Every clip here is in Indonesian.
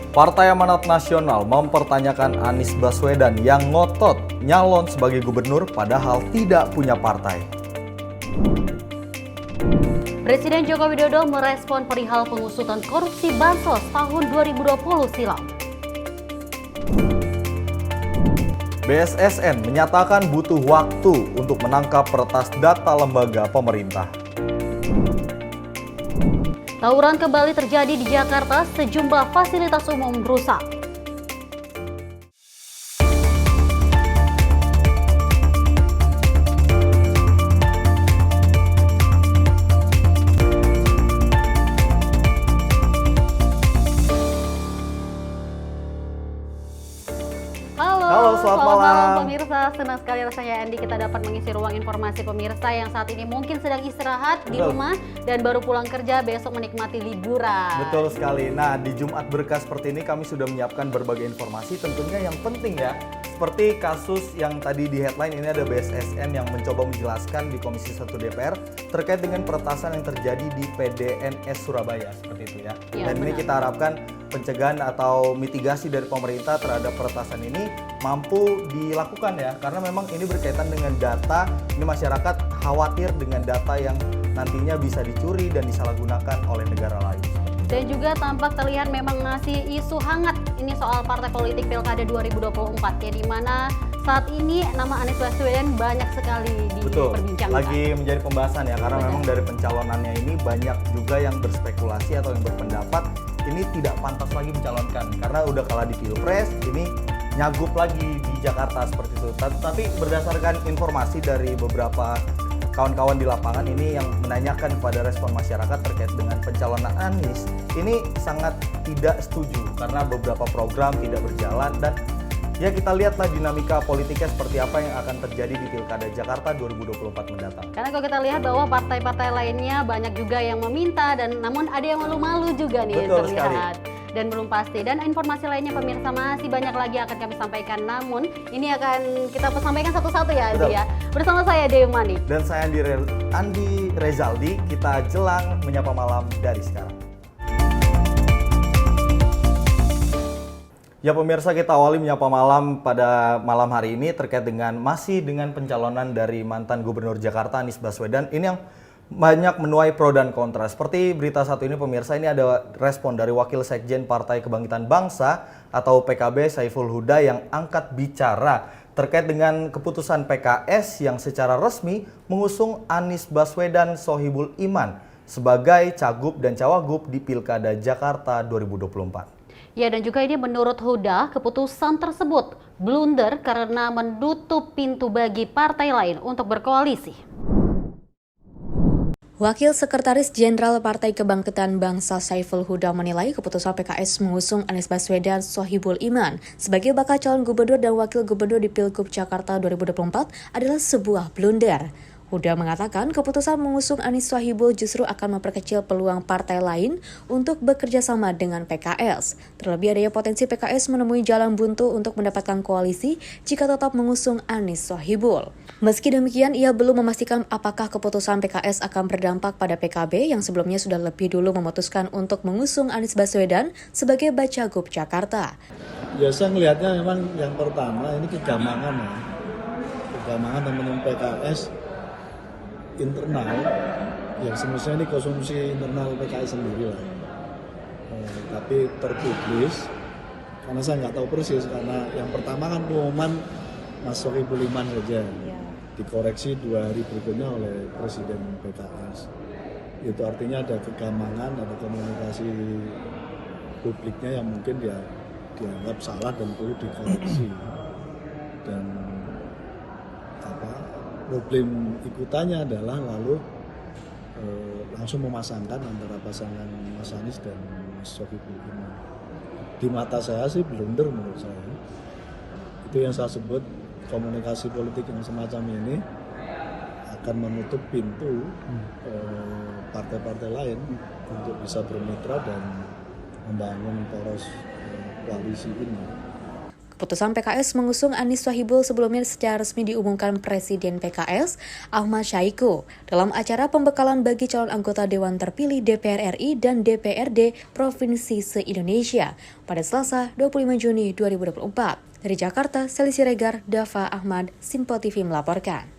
Partai Amanat Nasional mempertanyakan Anies Baswedan yang ngotot nyalon sebagai gubernur padahal tidak punya partai. Presiden Joko Widodo merespon perihal pengusutan korupsi Bansos tahun 2020 silam. BSSN menyatakan butuh waktu untuk menangkap peretas data lembaga pemerintah. Tawuran kembali terjadi di Jakarta, sejumlah fasilitas umum rusak. Halo, selamat malam pemirsa. Senang sekali rasanya Andy kita dapat mengisi ruang informasi pemirsa yang saat ini mungkin sedang istirahat di rumah dan baru pulang kerja besok menikmati liburan. Betul sekali. Nah, di Jumat Berkah seperti ini kami sudah menyiapkan berbagai informasi tentunya yang penting ya. Seperti kasus yang tadi di headline ini ada BSSN yang mencoba menjelaskan di Komisi 1 DPR terkait dengan peretasan yang terjadi di PDNS Surabaya seperti itu ya. Dan ini kita harapkan pencegahan atau mitigasi dari pemerintah terhadap peretasan ini mampu dilakukan ya, karena memang ini berkaitan dengan data, ini masyarakat khawatir dengan data yang nantinya bisa dicuri dan disalahgunakan oleh negara lain. Dan juga tampak terlihat memang masih isu hangat ini soal partai politik Pilkada 2024 ya, di mana saat ini nama Anies Baswedan banyak sekali diperbincangkan. Lagi menjadi pembahasan ya, karena memang dari pencalonannya ini banyak juga yang berspekulasi atau yang berpendapat ini tidak pantas lagi mencalonkan karena udah kalah di Pilpres, ini nyagup lagi di Jakarta seperti itu. Tapi berdasarkan informasi dari beberapa kawan-kawan di lapangan ini yang menanyakan kepada respon masyarakat terkait dengan pencalonan Anies, ini sangat tidak setuju karena beberapa program tidak berjalan dan ya kita lihatlah dinamika politiknya seperti apa yang akan terjadi di Pilkada Jakarta 2024 mendatang. Karena kalau kita lihat bahwa partai-partai lainnya banyak juga yang meminta dan namun ada yang malu-malu juga nih. Betul terlihat. sekali. Dan belum pasti. Dan informasi lainnya pemirsa masih banyak lagi akan kami sampaikan. Namun ini akan kita sampaikan satu-satu ya Andi ya. Bersama saya Dewi Mani. Dan saya Andi Rezaldi, kita jelang menyapa malam dari sekarang. Ya pemirsa, kita awali menyapa malam pada malam hari ini terkait dengan masih dengan pencalonan dari mantan Gubernur Jakarta Anies Baswedan. Ini yang banyak menuai pro dan kontra. Seperti berita satu ini pemirsa, ini ada respon dari Wakil Sekjen Partai Kebangkitan Bangsa atau PKB Saiful Huda yang angkat bicara terkait dengan keputusan PKS yang secara resmi mengusung Anies Baswedan Sohibul Iman sebagai Cagup dan Cawagup di Pilkada Jakarta 2024. Ya, dan juga ini menurut Huda, keputusan tersebut blunder karena menutup pintu bagi partai lain untuk berkoalisi. Wakil Sekretaris Jenderal Partai Kebangkitan Bangsa Saiful Huda menilai keputusan PKS mengusung Anies Baswedan Sohibul Iman sebagai bakal calon gubernur dan wakil gubernur di Pilgub Jakarta 2024 adalah sebuah blunder. Huda mengatakan keputusan mengusung Anies Sohibul justru akan memperkecil peluang partai lain untuk bekerja sama dengan PKS. Terlebih adanya potensi PKS menemui jalan buntu untuk mendapatkan koalisi jika tetap mengusung Anies Sohibul. Meski demikian, ia belum memastikan apakah keputusan PKS akan berdampak pada PKB yang sebelumnya sudah lebih dulu memutuskan untuk mengusung Anies Baswedan sebagai Bacagup Jakarta. Ya, saya melihatnya memang yang pertama ini kegamangan ya. Kegamangan teman-teman PKS internal yang semestinya ini konsumsi internal PKS sendiri lah, tapi terpublis karena saya nggak tahu persis, karena yang pertama kan pengumuman Mas Sohibul Iman saja dikoreksi 2 hari berikutnya oleh Presiden PKS. Itu artinya ada kegamangan, ada komunikasi publiknya yang mungkin dianggap salah dan perlu dikoreksi. Dan problem ikutannya adalah lalu langsung memasangkan antara pasangan Mas Anies dan Mas Sohibul Iman. Di mata saya sih blunder menurut saya. Itu yang saya sebut komunikasi politik yang semacam ini akan menutup pintu partai-partai lain untuk bisa bermitra dan membangun poros koalisi ini. Keputusan PKS mengusung Anies Sohibul sebelumnya secara resmi diumumkan Presiden PKS Ahmad Saiku dalam acara pembekalan bagi calon anggota Dewan Terpilih DPR RI dan DPRD Provinsi se-Indonesia pada Selasa 25 Juni 2024. Dari Jakarta, Seli Siregar, Dava Ahmad, Simpo TV melaporkan.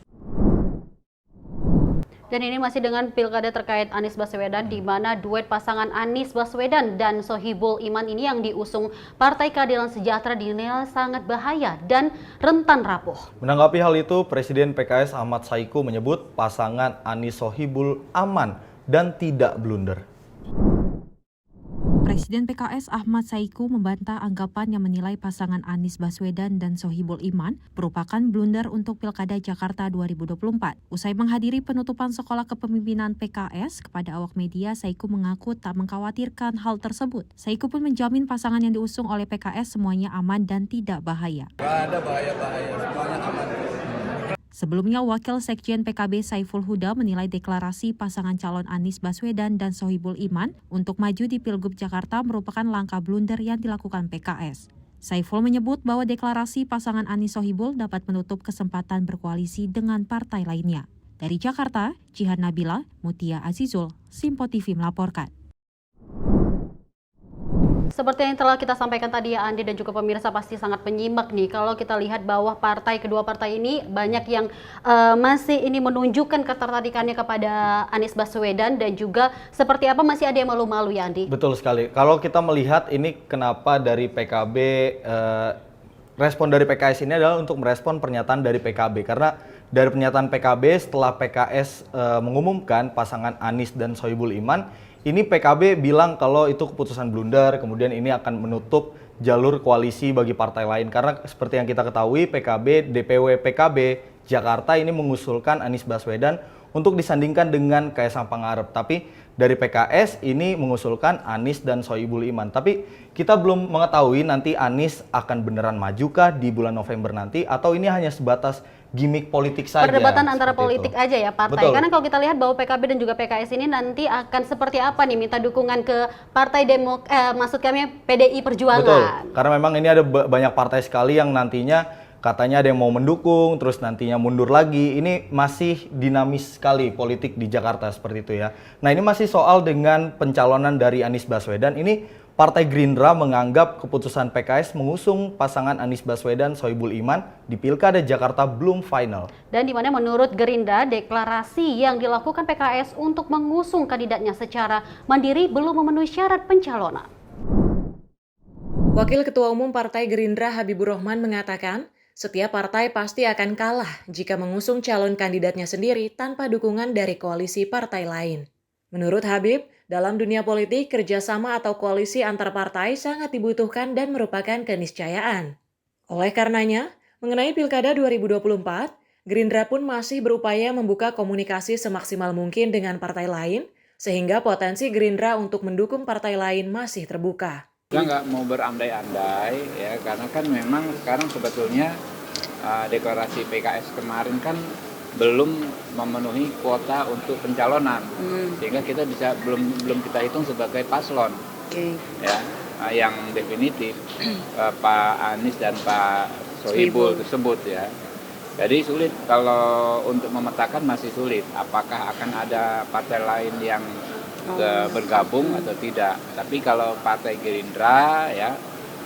Dan ini masih dengan pilkada terkait Anies Baswedan, di mana duet pasangan Anies Baswedan dan Sohibul Iman ini yang diusung Partai Keadilan Sejahtera dinilai sangat bahaya dan rentan rapuh. Menanggapi hal itu, Presiden PKS Ahmad Saiku menyebut pasangan Anies Sohibul aman dan tidak blunder. Presiden PKS Ahmad Saiku membantah anggapan yang menilai pasangan Anies Baswedan dan Sohibul Iman merupakan blunder untuk Pilkada Jakarta 2024. Usai menghadiri penutupan sekolah kepemimpinan PKS kepada awak media, Saiku mengaku tak mengkhawatirkan hal tersebut. Saiku pun menjamin pasangan yang diusung oleh PKS semuanya aman dan tidak bahaya. Gak ada bahaya-bahaya, semuanya aman. Sebelumnya, Wakil Sekjen PKB Saiful Huda menilai deklarasi pasangan calon Anies Baswedan dan Sohibul Iman untuk maju di Pilgub Jakarta merupakan langkah blunder yang dilakukan PKS. Saiful menyebut bahwa deklarasi pasangan Anies Sohibul dapat menutup kesempatan berkoalisi dengan partai lainnya. Dari Jakarta, Jihan Nabila, Mutia Azizul, Simpo TV melaporkan. Seperti yang telah kita sampaikan tadi ya Andi dan juga pemirsa, pasti sangat menyimak nih kalau kita lihat bahwa kedua partai ini banyak yang masih ini menunjukkan ketertarikannya kepada Anies Baswedan dan juga seperti apa masih ada yang malu-malu ya Andi. Betul sekali. Kalau kita melihat ini kenapa dari PKB, respon dari PKS ini adalah untuk merespon pernyataan dari PKB. Karena dari pernyataan PKB setelah PKS mengumumkan pasangan Anies dan Sohibul Iman, ini PKB bilang kalau itu keputusan blunder, kemudian ini akan menutup jalur koalisi bagi partai lain. Karena seperti yang kita ketahui, PKB, DPW PKB Jakarta ini mengusulkan Anies Baswedan untuk disandingkan dengan Kaisang Pangarep. Tapi dari PKS ini mengusulkan Anies dan Sohibul Iman. Tapi kita belum mengetahui nanti Anies akan beneran majukah di bulan November nanti, atau ini hanya sebatas gimmick politik saja. Perdebatan antara politik aja ya partai. Betul. Karena kalau kita lihat bahwa PKB dan juga PKS ini nanti akan seperti apa nih, minta dukungan ke partai maksud kami PDI Perjuangan. Betul. Karena memang ini ada banyak partai sekali yang nantinya katanya ada yang mau mendukung, terus nantinya mundur lagi. Ini masih dinamis sekali politik di Jakarta seperti itu ya. Nah, ini masih soal dengan pencalonan dari Anies Baswedan. Ini Partai Gerindra menganggap keputusan PKS mengusung pasangan Anies Baswedan Sohibul Iman di Pilkada Jakarta belum final. Dan di mana menurut Gerindra, deklarasi yang dilakukan PKS untuk mengusung kandidatnya secara mandiri belum memenuhi syarat pencalonan. Wakil Ketua Umum Partai Gerindra Habibur Rahman mengatakan, setiap partai pasti akan kalah jika mengusung calon kandidatnya sendiri tanpa dukungan dari koalisi partai lain. Menurut Habib, dalam dunia politik, kerjasama atau koalisi antar partai sangat dibutuhkan dan merupakan keniscayaan. Oleh karenanya, mengenai Pilkada 2024, Gerindra pun masih berupaya membuka komunikasi semaksimal mungkin dengan partai lain, sehingga potensi Gerindra untuk mendukung partai lain masih terbuka. Kita nggak mau berandai-andai ya, karena kan memang sekarang sebetulnya deklarasi PKS kemarin kan belum memenuhi kuota untuk pencalonan, sehingga kita belum kita hitung sebagai paslon. Ya, yang definitif Pak Anies dan Pak Sohibul tersebut ya. Jadi sulit kalau untuk memetakan, masih sulit apakah akan ada partai lain yang bergabung atau tidak. Tapi kalau Partai Gerindra ya,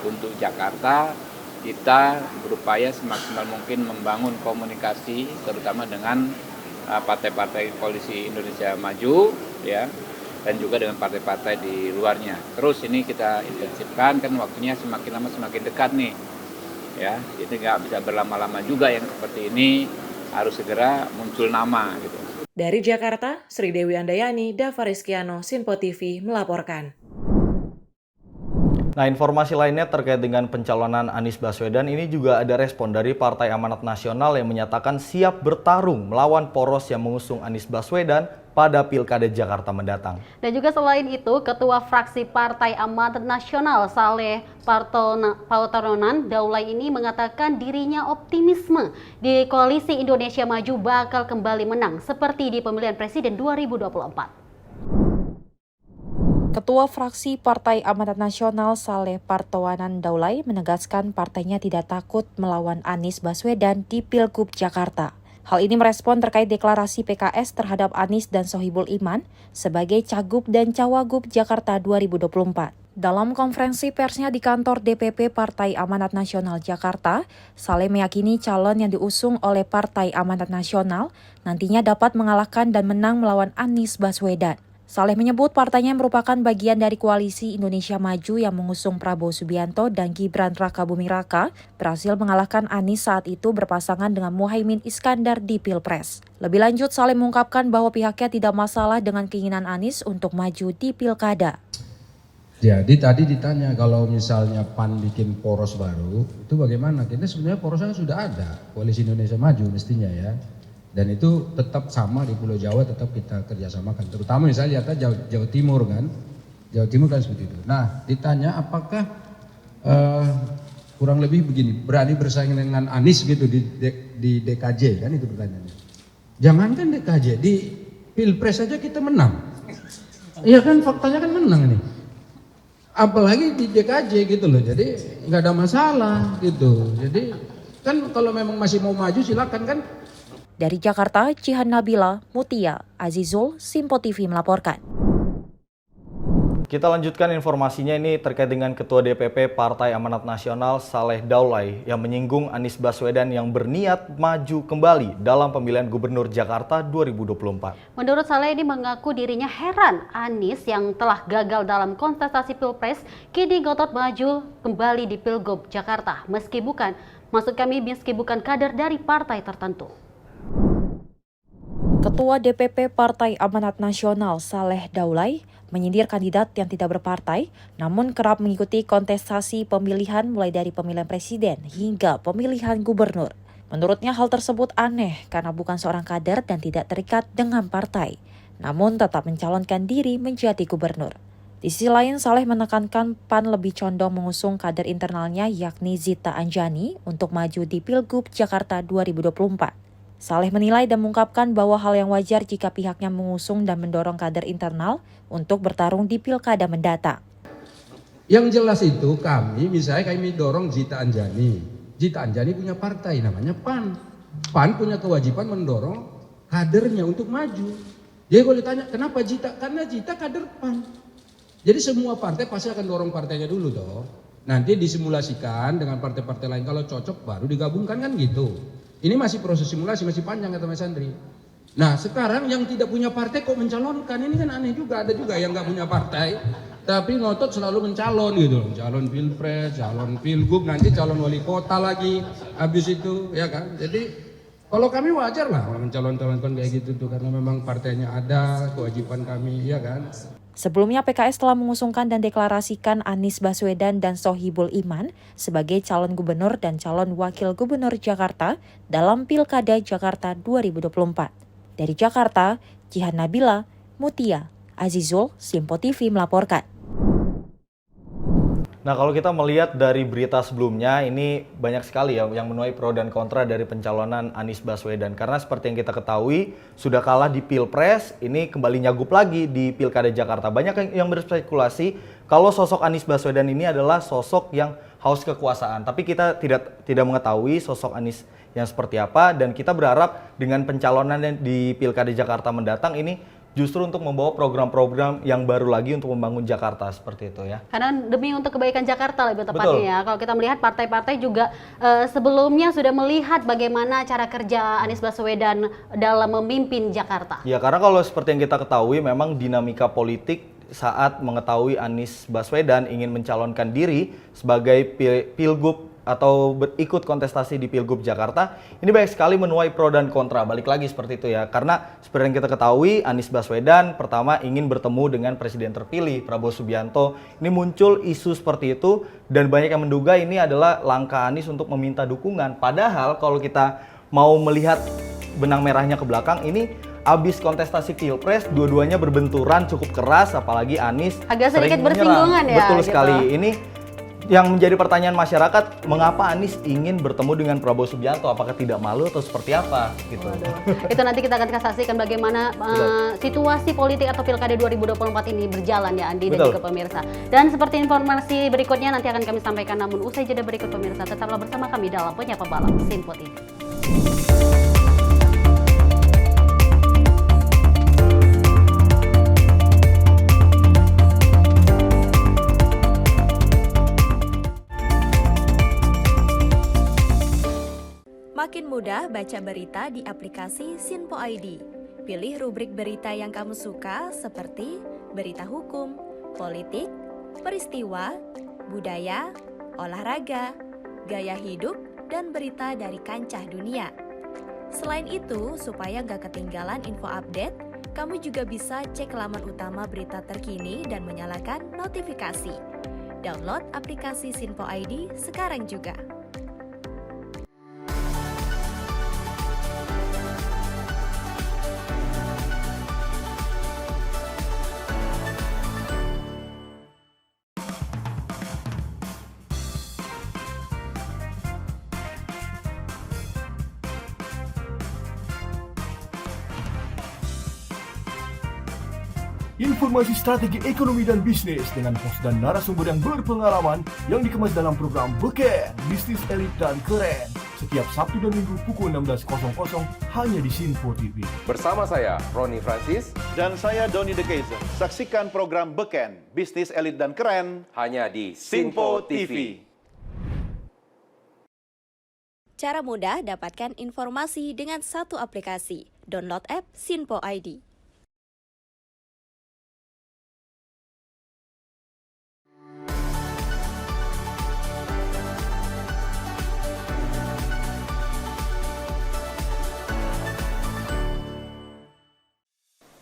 untuk Jakarta kita berupaya semaksimal mungkin membangun komunikasi terutama dengan partai-partai koalisi Indonesia Maju ya, dan juga dengan partai-partai di luarnya. Terus ini kita intensifkan, kan waktunya semakin lama semakin dekat nih ya, jadi nggak bisa berlama-lama juga yang seperti ini, harus segera muncul nama gitu. Dari Jakarta, Sri Dewi Andayani, Dava Rizkiano, Simpo TV melaporkan. Nah, informasi lainnya terkait dengan pencalonan Anies Baswedan, ini juga ada respon dari Partai Amanat Nasional yang menyatakan siap bertarung melawan poros yang mengusung Anies Baswedan pada Pilkada Jakarta mendatang. Dan juga selain itu, Ketua Fraksi Partai Amanat Nasional Saleh Pautaronan Daulay ini mengatakan dirinya optimisme di Koalisi Indonesia Maju bakal kembali menang seperti di pemilihan presiden 2024. Ketua fraksi Partai Amanat Nasional Saleh Partowanan Daulay menegaskan partainya tidak takut melawan Anies Baswedan di Pilgub Jakarta. Hal ini merespon terkait deklarasi PKS terhadap Anies dan Sohibul Iman sebagai Cagup dan Cawagup Jakarta 2024. Dalam konferensi persnya di kantor DPP Partai Amanat Nasional Jakarta, Saleh meyakini calon yang diusung oleh Partai Amanat Nasional nantinya dapat mengalahkan dan menang melawan Anies Baswedan. Saleh menyebut partainya merupakan bagian dari koalisi Indonesia Maju yang mengusung Prabowo Subianto dan Gibran Rakabuming Raka berhasil mengalahkan Anies saat itu berpasangan dengan Muhaimin Iskandar di Pilpres. Lebih lanjut, Saleh mengungkapkan bahwa pihaknya tidak masalah dengan keinginan Anies untuk maju di Pilkada. Jadi tadi ditanya kalau misalnya PAN bikin poros baru, itu bagaimana? Kita sebenarnya porosnya sudah ada, koalisi Indonesia Maju mestinya ya. Dan itu tetap sama di Pulau Jawa, tetap kita kerjasamakan. Terutama misalnya lihat aja Jawa Timur kan, Jawa Timur kan seperti itu. Nah ditanya apakah kurang lebih begini, berani bersaing dengan Anies gitu di DKJ kan itu pertanyaannya. Jangankan DKJ, di Pilpres saja kita menang. Iya kan faktanya kan menang nih. Apalagi di DKJ gitu loh, jadi nggak ada masalah gitu. Jadi kan kalau memang masih mau maju silakan kan. Dari Jakarta, Cihan Nabila, Mutia, Azizul, Simpo TV melaporkan. Kita lanjutkan informasinya ini terkait dengan Ketua DPP Partai Amanat Nasional Saleh Daulay yang menyinggung Anies Baswedan yang berniat maju kembali dalam pemilihan Gubernur Jakarta 2024. Menurut Saleh ini mengaku dirinya heran Anies yang telah gagal dalam kontestasi Pilpres kini ngotot maju kembali di Pilgub Jakarta meski bukan kader dari partai tertentu. Ketua DPP Partai Amanat Nasional Saleh Daulay menyindir kandidat yang tidak berpartai namun kerap mengikuti kontestasi pemilihan mulai dari pemilihan presiden hingga pemilihan gubernur. Menurutnya hal tersebut aneh karena bukan seorang kader dan tidak terikat dengan partai, namun tetap mencalonkan diri menjadi gubernur. Di sisi lain, Saleh menekankan PAN lebih condong mengusung kader internalnya yakni Zita Anjani untuk maju di Pilgub Jakarta 2024. Saleh menilai dan mengungkapkan bahwa hal yang wajar jika pihaknya mengusung dan mendorong kader internal untuk bertarung di pilkada mendatang. Yang jelas itu kami dorong Zita Anjani. Zita Anjani punya partai namanya PAN. PAN punya kewajiban mendorong kadernya untuk maju. Jadi kalau ditanya kenapa Zita? Karena Zita kader PAN. Jadi semua partai pasti akan dorong partainya dulu toh. Nanti disimulasikan dengan partai-partai lain kalau cocok baru digabungkan kan gitu. Ini masih proses simulasi, masih panjang kata Mas Andri. Nah sekarang yang tidak punya partai kok mencalonkan, ini kan aneh juga. Ada juga yang nggak punya partai, tapi ngotot selalu mencalon gitu. Calon Pilpres, calon Pilgub, nanti calon wali kota lagi, habis itu ya kan. Jadi kalau kami wajar lah mencalon-calonkan kayak gitu tuh, karena memang partainya ada, kewajiban kami ya kan. Sebelumnya PKS telah mengusungkan dan deklarasikan Anies Baswedan dan Sohibul Iman sebagai calon gubernur dan calon wakil gubernur Jakarta dalam Pilkada Jakarta 2024. Dari Jakarta, Cihan Nabila, Mutia, Azizul, Simpo TV melaporkan. Nah kalau kita melihat dari berita sebelumnya ini banyak sekali ya yang menuai pro dan kontra dari pencalonan Anies Baswedan. Karena seperti yang kita ketahui sudah kalah di Pilpres, ini kembali nyagup lagi di Pilkada Jakarta. Banyak yang berspekulasi kalau sosok Anies Baswedan ini adalah sosok yang haus kekuasaan. Tapi kita tidak mengetahui sosok Anies yang seperti apa dan kita berharap dengan pencalonan di Pilkada Jakarta mendatang ini justru untuk membawa program-program yang baru lagi untuk membangun Jakarta seperti itu ya. Karena demi untuk kebaikan Jakarta lebih tepatnya ya. Kalau kita melihat partai-partai juga sebelumnya sudah melihat bagaimana cara kerja Anies Baswedan dalam memimpin Jakarta. Ya karena kalau seperti yang kita ketahui memang dinamika politik saat mengetahui Anies Baswedan ingin mencalonkan diri sebagai pilgub atau ikut kontestasi di Pilgub Jakarta, ini banyak sekali menuai pro dan kontra. Balik lagi seperti itu ya, karena seperti yang kita ketahui Anies Baswedan pertama ingin bertemu dengan Presiden terpilih Prabowo Subianto. Ini muncul isu seperti itu dan banyak yang menduga ini adalah langkah Anies untuk meminta dukungan. Padahal kalau kita mau melihat benang merahnya ke belakang, ini abis kontestasi Pilpres dua-duanya berbenturan cukup keras, apalagi Anies agak sedikit sering menyerang. bersinggungan ya. Betul gitu. sekali. Ini Yang menjadi pertanyaan masyarakat, mengapa Anies ingin bertemu dengan Prabowo Subianto? Apakah tidak malu atau seperti apa? Gitu. Itu nanti kita akan saksikan bagaimana situasi politik atau Pilkada 2024 ini berjalan ya Andi dan juga pemirsa. Dan seperti informasi berikutnya nanti akan kami sampaikan, namun usai jeda berikut pemirsa, tetaplah bersama kami dalam Penyapa Malam Sinpo TV. Makin mudah baca berita di aplikasi Sinpo ID. Pilih rubrik berita yang kamu suka seperti berita hukum, politik, peristiwa, budaya, olahraga, gaya hidup, dan berita dari kancah dunia. Selain itu, supaya nggak ketinggalan info update, kamu juga bisa cek laman utama berita terkini dan menyalakan notifikasi. Download aplikasi Sinpo ID sekarang juga. Informasi strategi ekonomi dan bisnis dengan host dan narasumber yang berpengalaman yang dikemas dalam program Beken, Bisnis Elit dan Keren. Setiap Sabtu dan Minggu pukul 16.00 hanya di Sinpo TV. Bersama saya, Roni Francis. Dan saya, Doni De Keizer. Saksikan program Beken, Bisnis Elit dan Keren Hanya di Sinpo TV. Cara mudah dapatkan informasi dengan satu aplikasi. Download app Sinpo ID.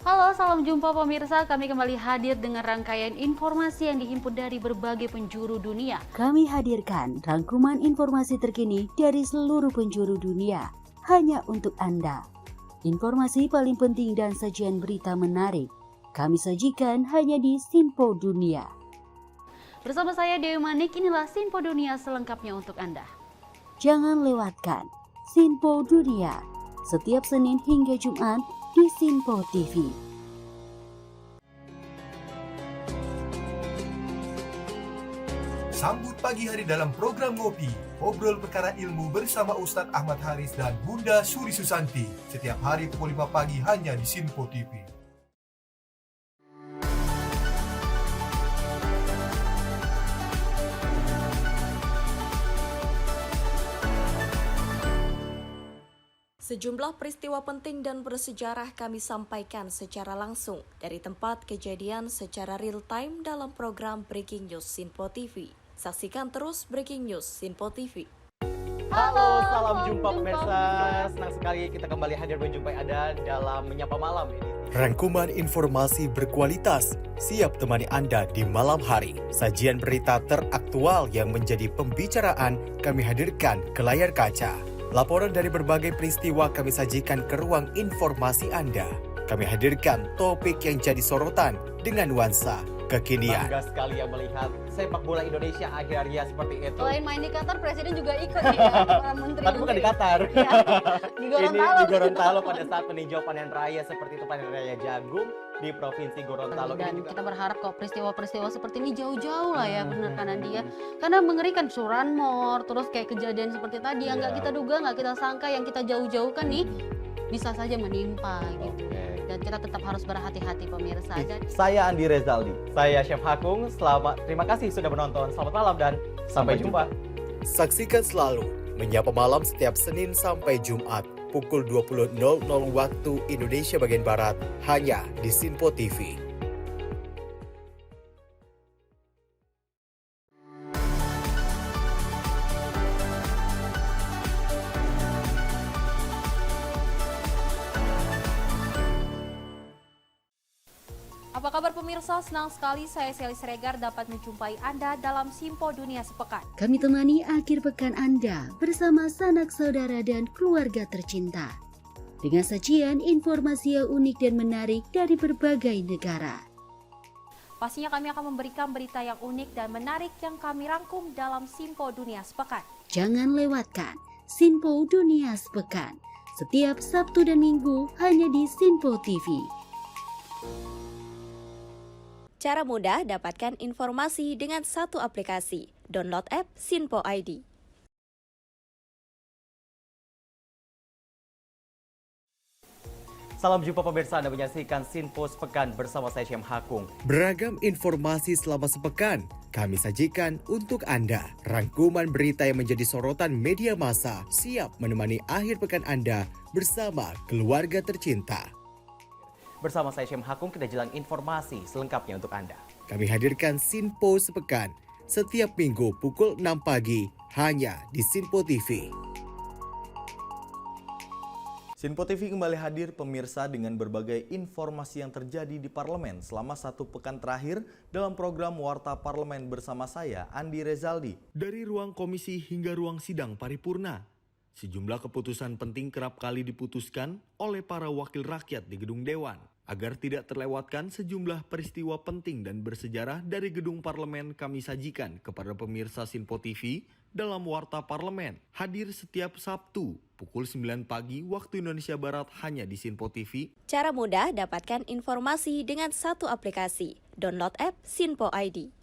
Halo, salam jumpa pemirsa. Kami kembali hadir dengan rangkaian informasi yang dihimpun dari berbagai penjuru dunia. Kami hadirkan rangkuman informasi terkini dari seluruh penjuru dunia hanya untuk Anda. Informasi paling penting dan sajian berita menarik kami sajikan hanya di Sinpo Dunia. Bersama saya Dewi Manik, inilah Sinpo Dunia selengkapnya untuk Anda. Jangan lewatkan Sinpo Dunia setiap Senin hingga Jumat di Sinpo TV. Sambut pagi hari dalam program Ngopi, obrol perkara ilmu bersama Ustadz Ahmad Haris dan Bunda Suri Susanti. Setiap hari pukul 5 pagi hanya di Sinpo TV. Sejumlah peristiwa penting dan bersejarah kami sampaikan secara langsung dari tempat kejadian secara real time dalam program Breaking News Sinpo TV. Saksikan terus Breaking News Sinpo TV. Halo, salam jumpa pemirsa. Senang sekali kita kembali hadir menjumpai Anda dalam Menyapa Malam ini. Rangkuman informasi berkualitas siap temani Anda di malam hari. Sajian berita teraktual yang menjadi pembicaraan kami hadirkan ke layar kaca. Laporan dari berbagai peristiwa kami sajikan ke ruang informasi Anda. Kami hadirkan topik yang jadi sorotan dengan nuansa kekinian. Bangga sekali yang melihat sepak bola Indonesia akhirnya seperti itu. Selain main di Qatar, Presiden juga ikut nih ya, para menteri. Tapi bukan di Qatar. Ya, di Gorontalo. Ini di Gorontalo pada saat meninjau panen raya seperti itu, panen raya jagung di Provinsi Gorontalo. Dan kita berharap kok peristiwa-peristiwa seperti ini jauh-jauh lah ya, benar kan Andi ya. Karena mengerikan Curanmor, terus kayak kejadian seperti tadi yang nggak kita duga, nggak kita sangka, yang kita jauh-jauhkan nih bisa saja menimpa gitu. Dan kita tetap harus berhati-hati pemirsa. Saya Andi Rezaldi, saya Chef Hakung. Terima kasih sudah menonton. Selamat malam dan sampai jumpa. Saksikan selalu Menyapa Malam setiap Senin sampai Jumat pukul 20.00 waktu Indonesia bagian Barat hanya di Sinpo TV. Apa kabar pemirsa? Senang sekali saya Sally Siregar dapat menjumpai Anda dalam Sinpo Dunia Sepekan. Kami temani akhir pekan Anda bersama sanak saudara dan keluarga tercinta. Dengan sajian informasi yang unik dan menarik dari berbagai negara. Pastinya kami akan memberikan berita yang unik dan menarik yang kami rangkum dalam Simpo Dunia Sepekan. Jangan lewatkan Sinpo Dunia Sepekan setiap Sabtu dan Minggu hanya di Sinpo TV. Cara mudah dapatkan informasi dengan satu aplikasi. Download app Sinpo ID. Salam jumpa pemirsa, Anda menyaksikan Sinpo Sepekan bersama saya Syem Hakung. Beragam informasi selama sepekan kami sajikan untuk Anda. Rangkuman berita yang menjadi sorotan media massa siap menemani akhir pekan Anda bersama keluarga tercinta. Bersama saya Syem Hakung, kita jelang informasi selengkapnya untuk Anda. Kami hadirkan Sinpo Sepekan setiap minggu pukul 6 pagi hanya di Sinpo TV. Sinpo TV kembali hadir pemirsa dengan berbagai informasi yang terjadi di parlemen selama satu pekan terakhir dalam program Warta Parlemen bersama saya, Andi Rezaldi. Dari ruang komisi hingga ruang sidang paripurna, sejumlah keputusan penting kerap kali diputuskan oleh para wakil rakyat di gedung Dewan. Agar tidak terlewatkan sejumlah peristiwa penting dan bersejarah dari gedung parlemen kami sajikan kepada pemirsa Sinpo TV dalam Warta Parlemen. Hadir setiap Sabtu pukul 9 pagi waktu Indonesia Barat hanya di Sinpo TV. Cara mudah dapatkan informasi dengan satu aplikasi. Download app Sinpo ID.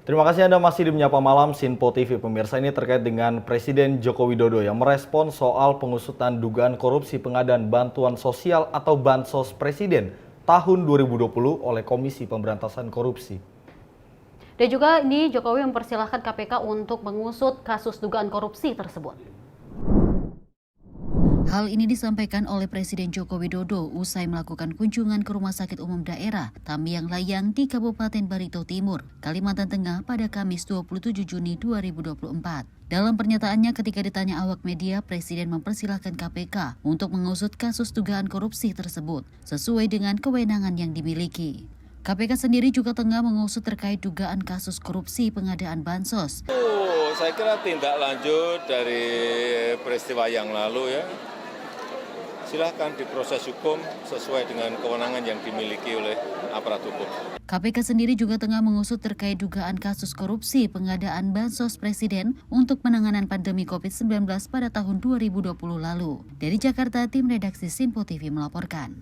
Terima kasih Anda masih di Menyapa Malam Sinpo TV. Pemirsa, ini terkait dengan Presiden Joko Widodo yang merespon soal pengusutan dugaan korupsi pengadaan bantuan sosial atau Bansos Presiden tahun 2020 oleh Komisi Pemberantasan Korupsi. Dan juga ini Jokowi mempersilahkan KPK untuk mengusut kasus dugaan korupsi tersebut. Hal ini disampaikan oleh Presiden Joko Widodo usai melakukan kunjungan ke Rumah Sakit Umum Daerah Tambiang Layang di Kabupaten Barito Timur, Kalimantan Tengah pada Kamis 27 Juni 2024. Dalam pernyataannya ketika ditanya awak media, Presiden mempersilahkan KPK untuk mengusut kasus dugaan korupsi tersebut sesuai dengan kewenangan yang dimiliki. KPK sendiri juga tengah mengusut terkait dugaan kasus korupsi pengadaan bansos. Saya kira tindak lanjut dari peristiwa yang lalu ya. Silahkan diproses hukum sesuai dengan kewenangan yang dimiliki oleh aparat hukum. KPK sendiri juga tengah mengusut terkait dugaan kasus korupsi pengadaan Bansos Presiden untuk penanganan pandemi COVID-19 pada tahun 2020 lalu. Dari Jakarta, tim redaksi Sinpo TV melaporkan.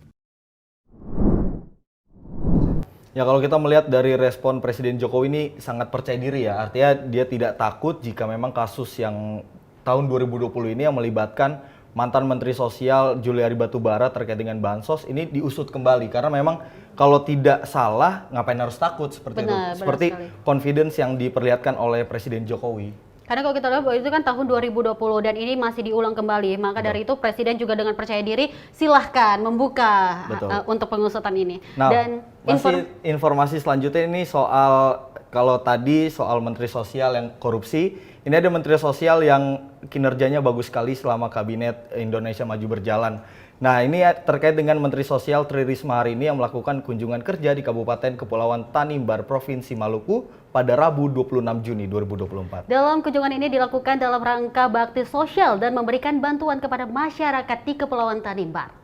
Ya, kalau kita melihat dari respon Presiden Jokowi ini sangat percaya diri ya. Artinya dia tidak takut jika memang kasus yang tahun 2020 ini yang melibatkan mantan Menteri Sosial Juliari Batubara terkait dengan Bansos ini diusut kembali. Karena memang kalau tidak salah ngapain harus takut seperti itu. Seperti confidence yang diperlihatkan oleh Presiden Jokowi. Karena kalau kita lihat bahwa itu kan tahun 2020 dan ini masih diulang kembali. Maka dari itu Presiden juga dengan percaya diri silahkan membuka untuk pengusutan ini. Nah, dan informasi selanjutnya ini soal, kalau tadi soal Menteri Sosial yang korupsi, ini ada Menteri Sosial yang kinerjanya bagus sekali selama Kabinet Indonesia Maju berjalan. Nah, ini terkait dengan Menteri Sosial Tri Risma hari ini yang melakukan kunjungan kerja di Kabupaten Kepulauan Tanimbar, Provinsi Maluku pada Rabu 26 Juni 2024. Dalam kunjungan ini dilakukan dalam rangka bakti sosial dan memberikan bantuan kepada masyarakat di Kepulauan Tanimbar.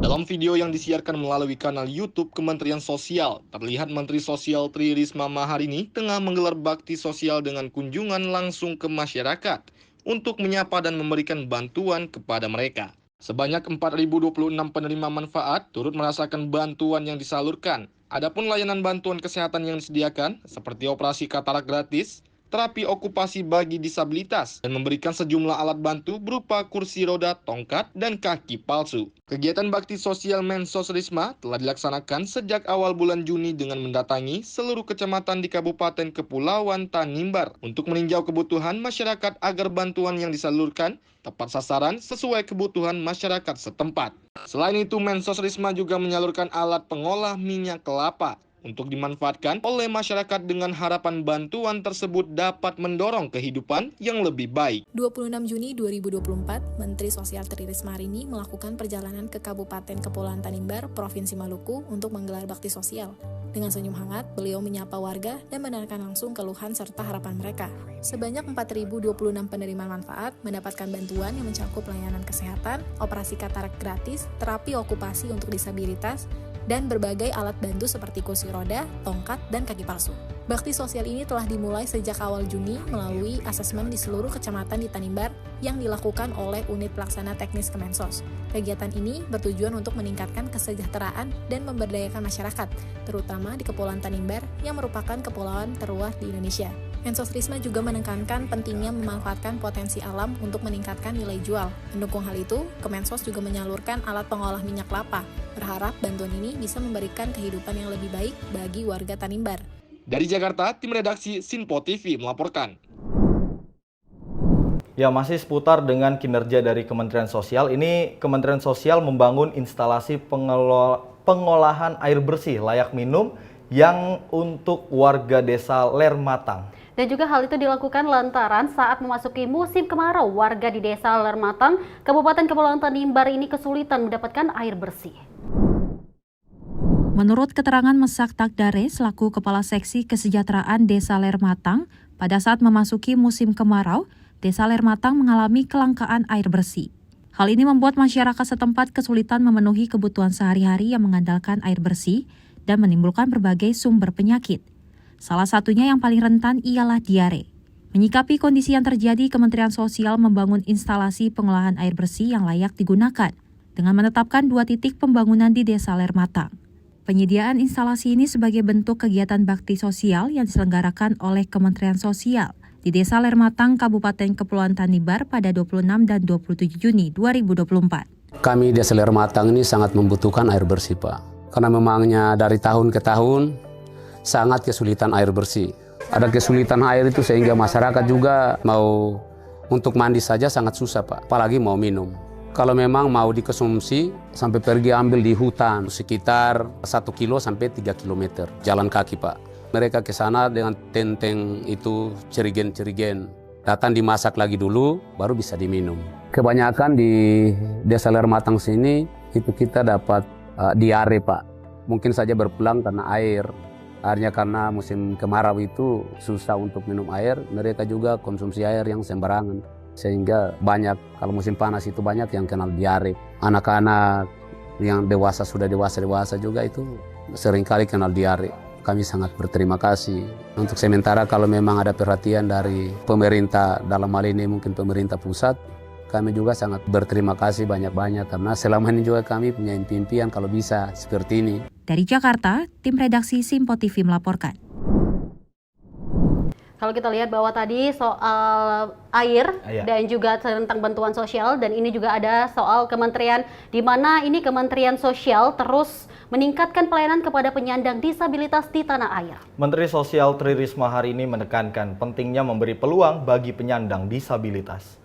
Dalam video yang disiarkan melalui kanal YouTube Kementerian Sosial, terlihat Menteri Sosial Tri Risma hari ini tengah menggelar bakti sosial dengan kunjungan langsung ke masyarakat untuk menyapa dan memberikan bantuan kepada mereka. Sebanyak 4.026 penerima manfaat turut merasakan bantuan yang disalurkan. Adapun layanan bantuan kesehatan yang disediakan seperti operasi katarak gratis, terapi okupasi bagi disabilitas, dan memberikan sejumlah alat bantu berupa kursi roda, tongkat, dan kaki palsu. Kegiatan bakti sosial Mensos Risma telah dilaksanakan sejak awal bulan Juni dengan mendatangi seluruh kecamatan di Kabupaten Kepulauan Tanimbar untuk meninjau kebutuhan masyarakat agar bantuan yang disalurkan tepat sasaran sesuai kebutuhan masyarakat setempat. Selain itu, Mensos Risma juga menyalurkan alat pengolah minyak kelapa untuk dimanfaatkan oleh masyarakat dengan harapan bantuan tersebut dapat mendorong kehidupan yang lebih baik. 26 Juni 2024, Menteri Sosial Tri Risma hari ini melakukan perjalanan ke Kabupaten Kepulauan Tanimbar, Provinsi Maluku untuk menggelar bakti sosial. Dengan senyum hangat, beliau menyapa warga dan mendengarkan langsung keluhan serta harapan mereka. Sebanyak 4.026 penerima manfaat mendapatkan bantuan yang mencakup pelayanan kesehatan, operasi katarak gratis, terapi okupasi untuk disabilitas, dan berbagai alat bantu seperti kursi roda, tongkat, dan kaki palsu. Bakti sosial ini telah dimulai sejak awal Juni melalui asesmen di seluruh kecamatan di Tanimbar yang dilakukan oleh Unit Pelaksana Teknis Kemensos. Kegiatan ini bertujuan untuk meningkatkan kesejahteraan dan memberdayakan masyarakat, terutama di Kepulauan Tanimbar yang merupakan kepulauan terluar di Indonesia. Mensos Risma juga menekankan pentingnya memanfaatkan potensi alam untuk meningkatkan nilai jual. Mendukung hal itu, Kemensos juga menyalurkan alat pengolah minyak kelapa. Berharap bantuan ini bisa memberikan kehidupan yang lebih baik bagi warga Tanimbar. Dari Jakarta, tim redaksi Sinpo TV melaporkan. Ya, masih seputar dengan kinerja dari Kementerian Sosial. Ini Kementerian Sosial membangun instalasi pengolahan air bersih layak minum yang untuk warga desa Lermatang. Dan juga hal itu dilakukan lantaran saat memasuki musim kemarau, warga di desa Lermatang, Kabupaten Kepulauan Tanimbar ini kesulitan mendapatkan air bersih. Menurut keterangan Mesak Takdare selaku Kepala Seksi Kesejahteraan Desa Lermatang, pada saat memasuki musim kemarau, Desa Lermatang mengalami kelangkaan air bersih. Hal ini membuat masyarakat setempat kesulitan memenuhi kebutuhan sehari-hari yang mengandalkan air bersih dan menimbulkan berbagai sumber penyakit. Salah satunya yang paling rentan ialah diare. Menyikapi kondisi yang terjadi, Kementerian Sosial membangun instalasi pengolahan air bersih yang layak digunakan dengan menetapkan 2 titik pembangunan di Desa Lermatang. Penyediaan instalasi ini sebagai bentuk kegiatan bakti sosial yang diselenggarakan oleh Kementerian Sosial di Desa Lermatang, Kabupaten Kepulauan Tanimbar pada 26 dan 27 Juni 2024. Kami Desa Lermatang ini sangat membutuhkan air bersih, Pak. Karena memangnya dari tahun ke tahun sangat kesulitan air bersih. Ada kesulitan air itu sehingga masyarakat juga mau untuk mandi saja sangat susah, Pak. Apalagi mau minum. Kalau memang mau dikonsumsi sampai pergi ambil di hutan sekitar 1 kilo sampai 3 kilometer jalan kaki, Pak. Mereka ke sana dengan tenteng itu cerigen-cerigen. Datang dimasak lagi dulu baru bisa diminum. Kebanyakan di Desa Lermatang sini itu kita dapat diare, Pak. Mungkin saja berpulang karena air. Akhirnya karena musim kemarau itu susah untuk minum air, mereka juga konsumsi air yang sembarangan. Sehingga banyak, kalau musim panas itu banyak yang kenal diare. Anak-anak yang dewasa, sudah dewasa juga itu seringkali kenal diare. Kami sangat berterima kasih. Untuk sementara kalau memang ada perhatian dari pemerintah, dalam hal ini mungkin pemerintah pusat, kami juga sangat berterima kasih banyak-banyak karena selama ini juga kami punya impian kalau bisa seperti ini. Dari Jakarta, tim redaksi Sinpo TV melaporkan. Kalau kita lihat bahwa tadi soal air dan juga tentang bantuan sosial, dan ini juga ada soal kementerian di mana ini Kementerian Sosial terus meningkatkan pelayanan kepada penyandang disabilitas di tanah air. Menteri Sosial Tri Risma hari ini menekankan pentingnya memberi peluang bagi penyandang disabilitas.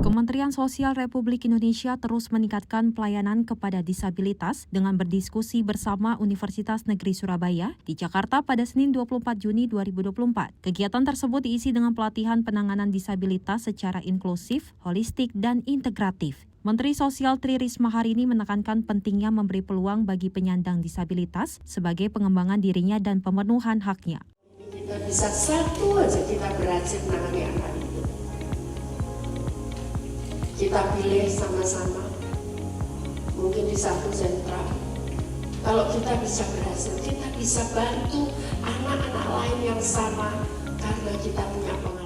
Kementerian Sosial Republik Indonesia terus meningkatkan pelayanan kepada disabilitas dengan berdiskusi bersama Universitas Negeri Surabaya di Jakarta pada Senin 24 Juni 2024. Kegiatan tersebut diisi dengan pelatihan penanganan disabilitas secara inklusif, holistik, dan integratif. Menteri Sosial Tri Risma hari ini menekankan pentingnya memberi peluang bagi penyandang disabilitas sebagai pengembangan dirinya dan pemenuhan haknya. Kita bisa satu aja kita berhasil menangani anak itu. Kita pilih sama-sama, mungkin di satu sentra. Kalau kita bisa berhasil, kita bisa bantu anak-anak lain yang sama karena kita punya pengalaman.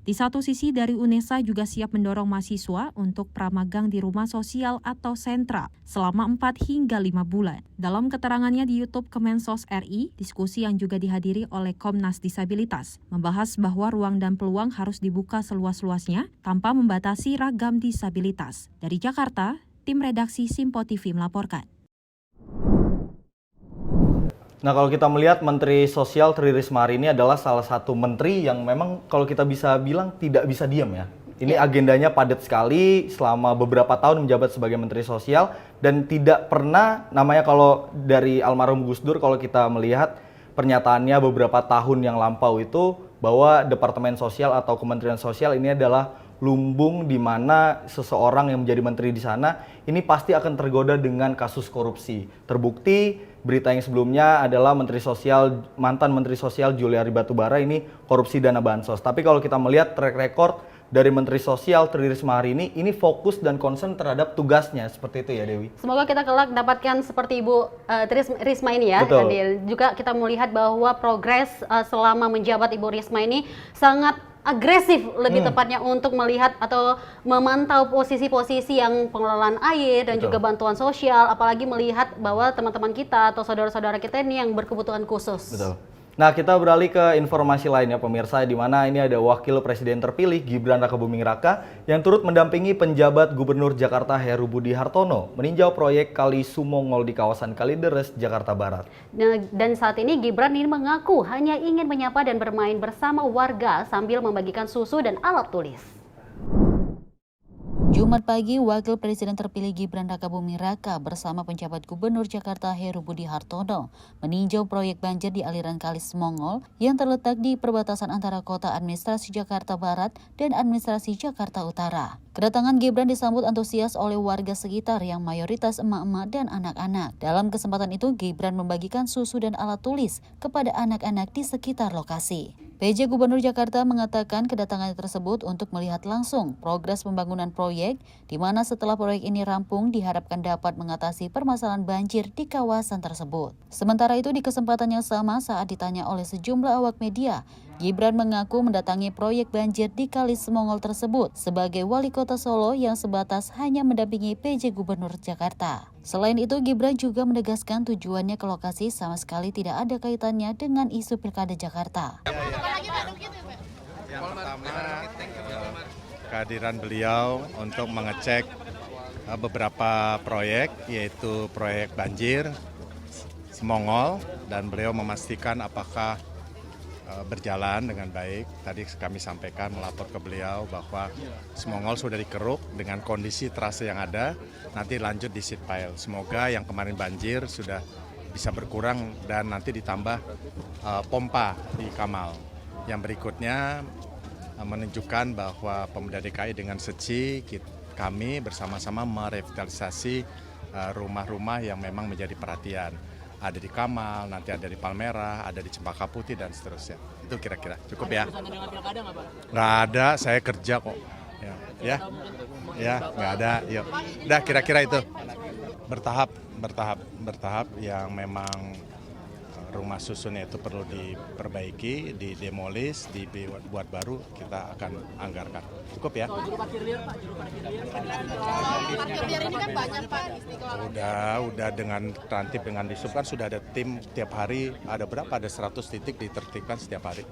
Di satu sisi, dari UNESA juga siap mendorong mahasiswa untuk pramagang di rumah sosial atau sentra selama 4 hingga 5 bulan. Dalam keterangannya di YouTube Kemensos RI, diskusi yang juga dihadiri oleh Komnas Disabilitas membahas bahwa ruang dan peluang harus dibuka seluas-luasnya tanpa membatasi ragam disabilitas. Dari Jakarta, tim redaksi Sinpo TV melaporkan. Nah, kalau kita melihat Menteri Sosial Tri Risma hari ini adalah salah satu menteri yang memang kalau kita bisa bilang tidak bisa diam ya. Ini agendanya padat sekali selama beberapa tahun menjabat sebagai Menteri Sosial dan tidak pernah, namanya kalau dari almarhum Gus Dur, kalau kita melihat pernyataannya beberapa tahun yang lampau itu bahwa Departemen Sosial atau Kementerian Sosial ini adalah lumbung di mana seseorang yang menjadi menteri di sana ini pasti akan tergoda dengan kasus korupsi. Terbukti berita yang sebelumnya adalah mantan Menteri Sosial Juliari Batubara ini korupsi dana bansos. Tapi kalau kita melihat track record dari Menteri Sosial Tri Risma hari ini fokus dan concern terhadap tugasnya, seperti itu ya Dewi. Semoga kita kelak dapatkan seperti Ibu Tri Risma ini ya. Betul. Dan juga kita melihat bahwa progres selama menjabat Ibu Risma ini sangat agresif, lebih tepatnya untuk melihat atau memantau posisi-posisi yang pengelolaan air dan juga bantuan sosial, apalagi melihat bahwa teman-teman kita atau saudara-saudara kita ini yang berkebutuhan khusus. Betul. Nah, kita beralih ke informasi lainnya pemirsa, di mana ini ada Wakil Presiden terpilih Gibran Rakabuming Raka yang turut mendampingi penjabat Gubernur Jakarta Heru Budi Hartono meninjau proyek Kali Sumongol di kawasan Kalideres, Jakarta Barat. Nah, dan saat ini Gibran ini mengaku hanya ingin menyapa dan bermain bersama warga sambil membagikan susu dan alat tulis. Jumat pagi, Wakil Presiden terpilih Gibran Rakabuming Raka bersama penjabat Gubernur Jakarta Heru Budi Hartono meninjau proyek banjir di aliran Kali Sumongol yang terletak di perbatasan antara Kota Administrasi Jakarta Barat dan Administrasi Jakarta Utara. Kedatangan Gibran disambut antusias oleh warga sekitar yang mayoritas emak-emak dan anak-anak. Dalam kesempatan itu, Gibran membagikan susu dan alat tulis kepada anak-anak di sekitar lokasi. PJ Gubernur Jakarta mengatakan kedatangannya tersebut untuk melihat langsung progres pembangunan proyek, di mana setelah proyek ini rampung diharapkan dapat mengatasi permasalahan banjir di kawasan tersebut. Sementara itu di kesempatan yang sama saat ditanya oleh sejumlah awak media, Gibran mengaku mendatangi proyek banjir di Kali Sumongol tersebut sebagai wali kota Solo yang sebatas hanya mendampingi PJ Gubernur Jakarta. Selain itu, Gibran juga menegaskan tujuannya ke lokasi sama sekali tidak ada kaitannya dengan isu Pilkada Jakarta. Yang pertama, kehadiran beliau untuk mengecek beberapa proyek, yaitu proyek banjir Sumongol, dan beliau memastikan apakah berjalan dengan baik. Tadi kami sampaikan melapor ke beliau bahwa Sumongol sudah dikeruk dengan kondisi trase yang ada, nanti lanjut di seat pile. Semoga yang kemarin banjir sudah bisa berkurang dan nanti ditambah pompa di Kamal. Yang berikutnya menunjukkan bahwa Pemda DKI dengan Seci kami bersama-sama merevitalisasi rumah-rumah yang memang menjadi perhatian. Ada di Kamal, nanti ada di Palmerah, ada di Cempaka Putih, dan seterusnya. Itu kira-kira. Cukup ya? Nggak ada, saya kerja kok. Ya, nggak ada. Yuk. Udah kira-kira itu. Bertahap yang memang rumah susunnya itu perlu diperbaiki, didemolis, dibuat baru, kita akan anggarkan. Cukup ya? Juru parkir liar, Pak. Parkir liar ini kan banyak, Pak. Udah dengan Trantip, dengan Disub kan sudah ada tim tiap hari, ada berapa? Ada 100 titik ditertibkan setiap hari.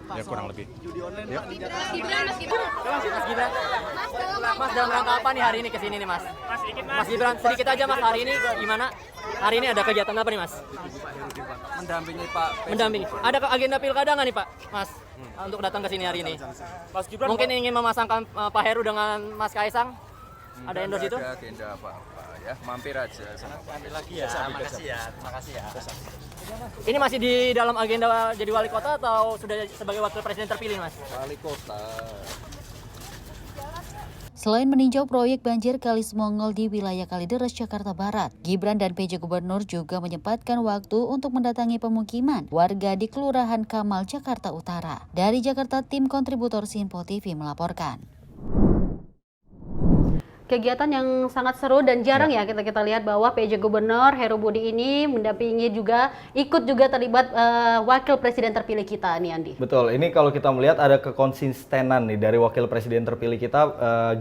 Ya kurang lebih. Judi online, Pak. Mas, dalam rangka apa nih hari ini kesini nih, Mas? Mas Gibran, sedikit aja Mas, hari ini gimana? Hari ini ada kegiatan apa nih, Mas? Mendampingi Pak. Mendampingi. Ada agenda pilkada nggak nih, Pak? Mas, untuk datang ke sini hari ini? Mas Gibran mungkin ingin memasangkan Pak Heru dengan Mas Kaisang? Ada endorse itu? Ada agenda apa-apa ya, mampir aja. Mampir lagi ya. Makasih ya. Makasih ya. Ini masih di dalam agenda jadi wali kota atau sudah sebagai wakil presiden terpilih, Mas? Wali kota. Selain meninjau proyek banjir Kali Sumongol di wilayah Kalideres, Jakarta Barat, Gibran dan PJ Gubernur juga menyempatkan waktu untuk mendatangi pemukiman warga di Kelurahan Kamal, Jakarta Utara. Dari Jakarta, tim kontributor Sinpo TV melaporkan. Kegiatan yang sangat seru dan jarang ya kita lihat bahwa PJ Gubernur Heru Budi ini mendampingi juga, ikut juga terlibat wakil presiden terpilih kita nih, Andi. Betul, ini kalau kita melihat ada kekonsistenan nih dari wakil presiden terpilih kita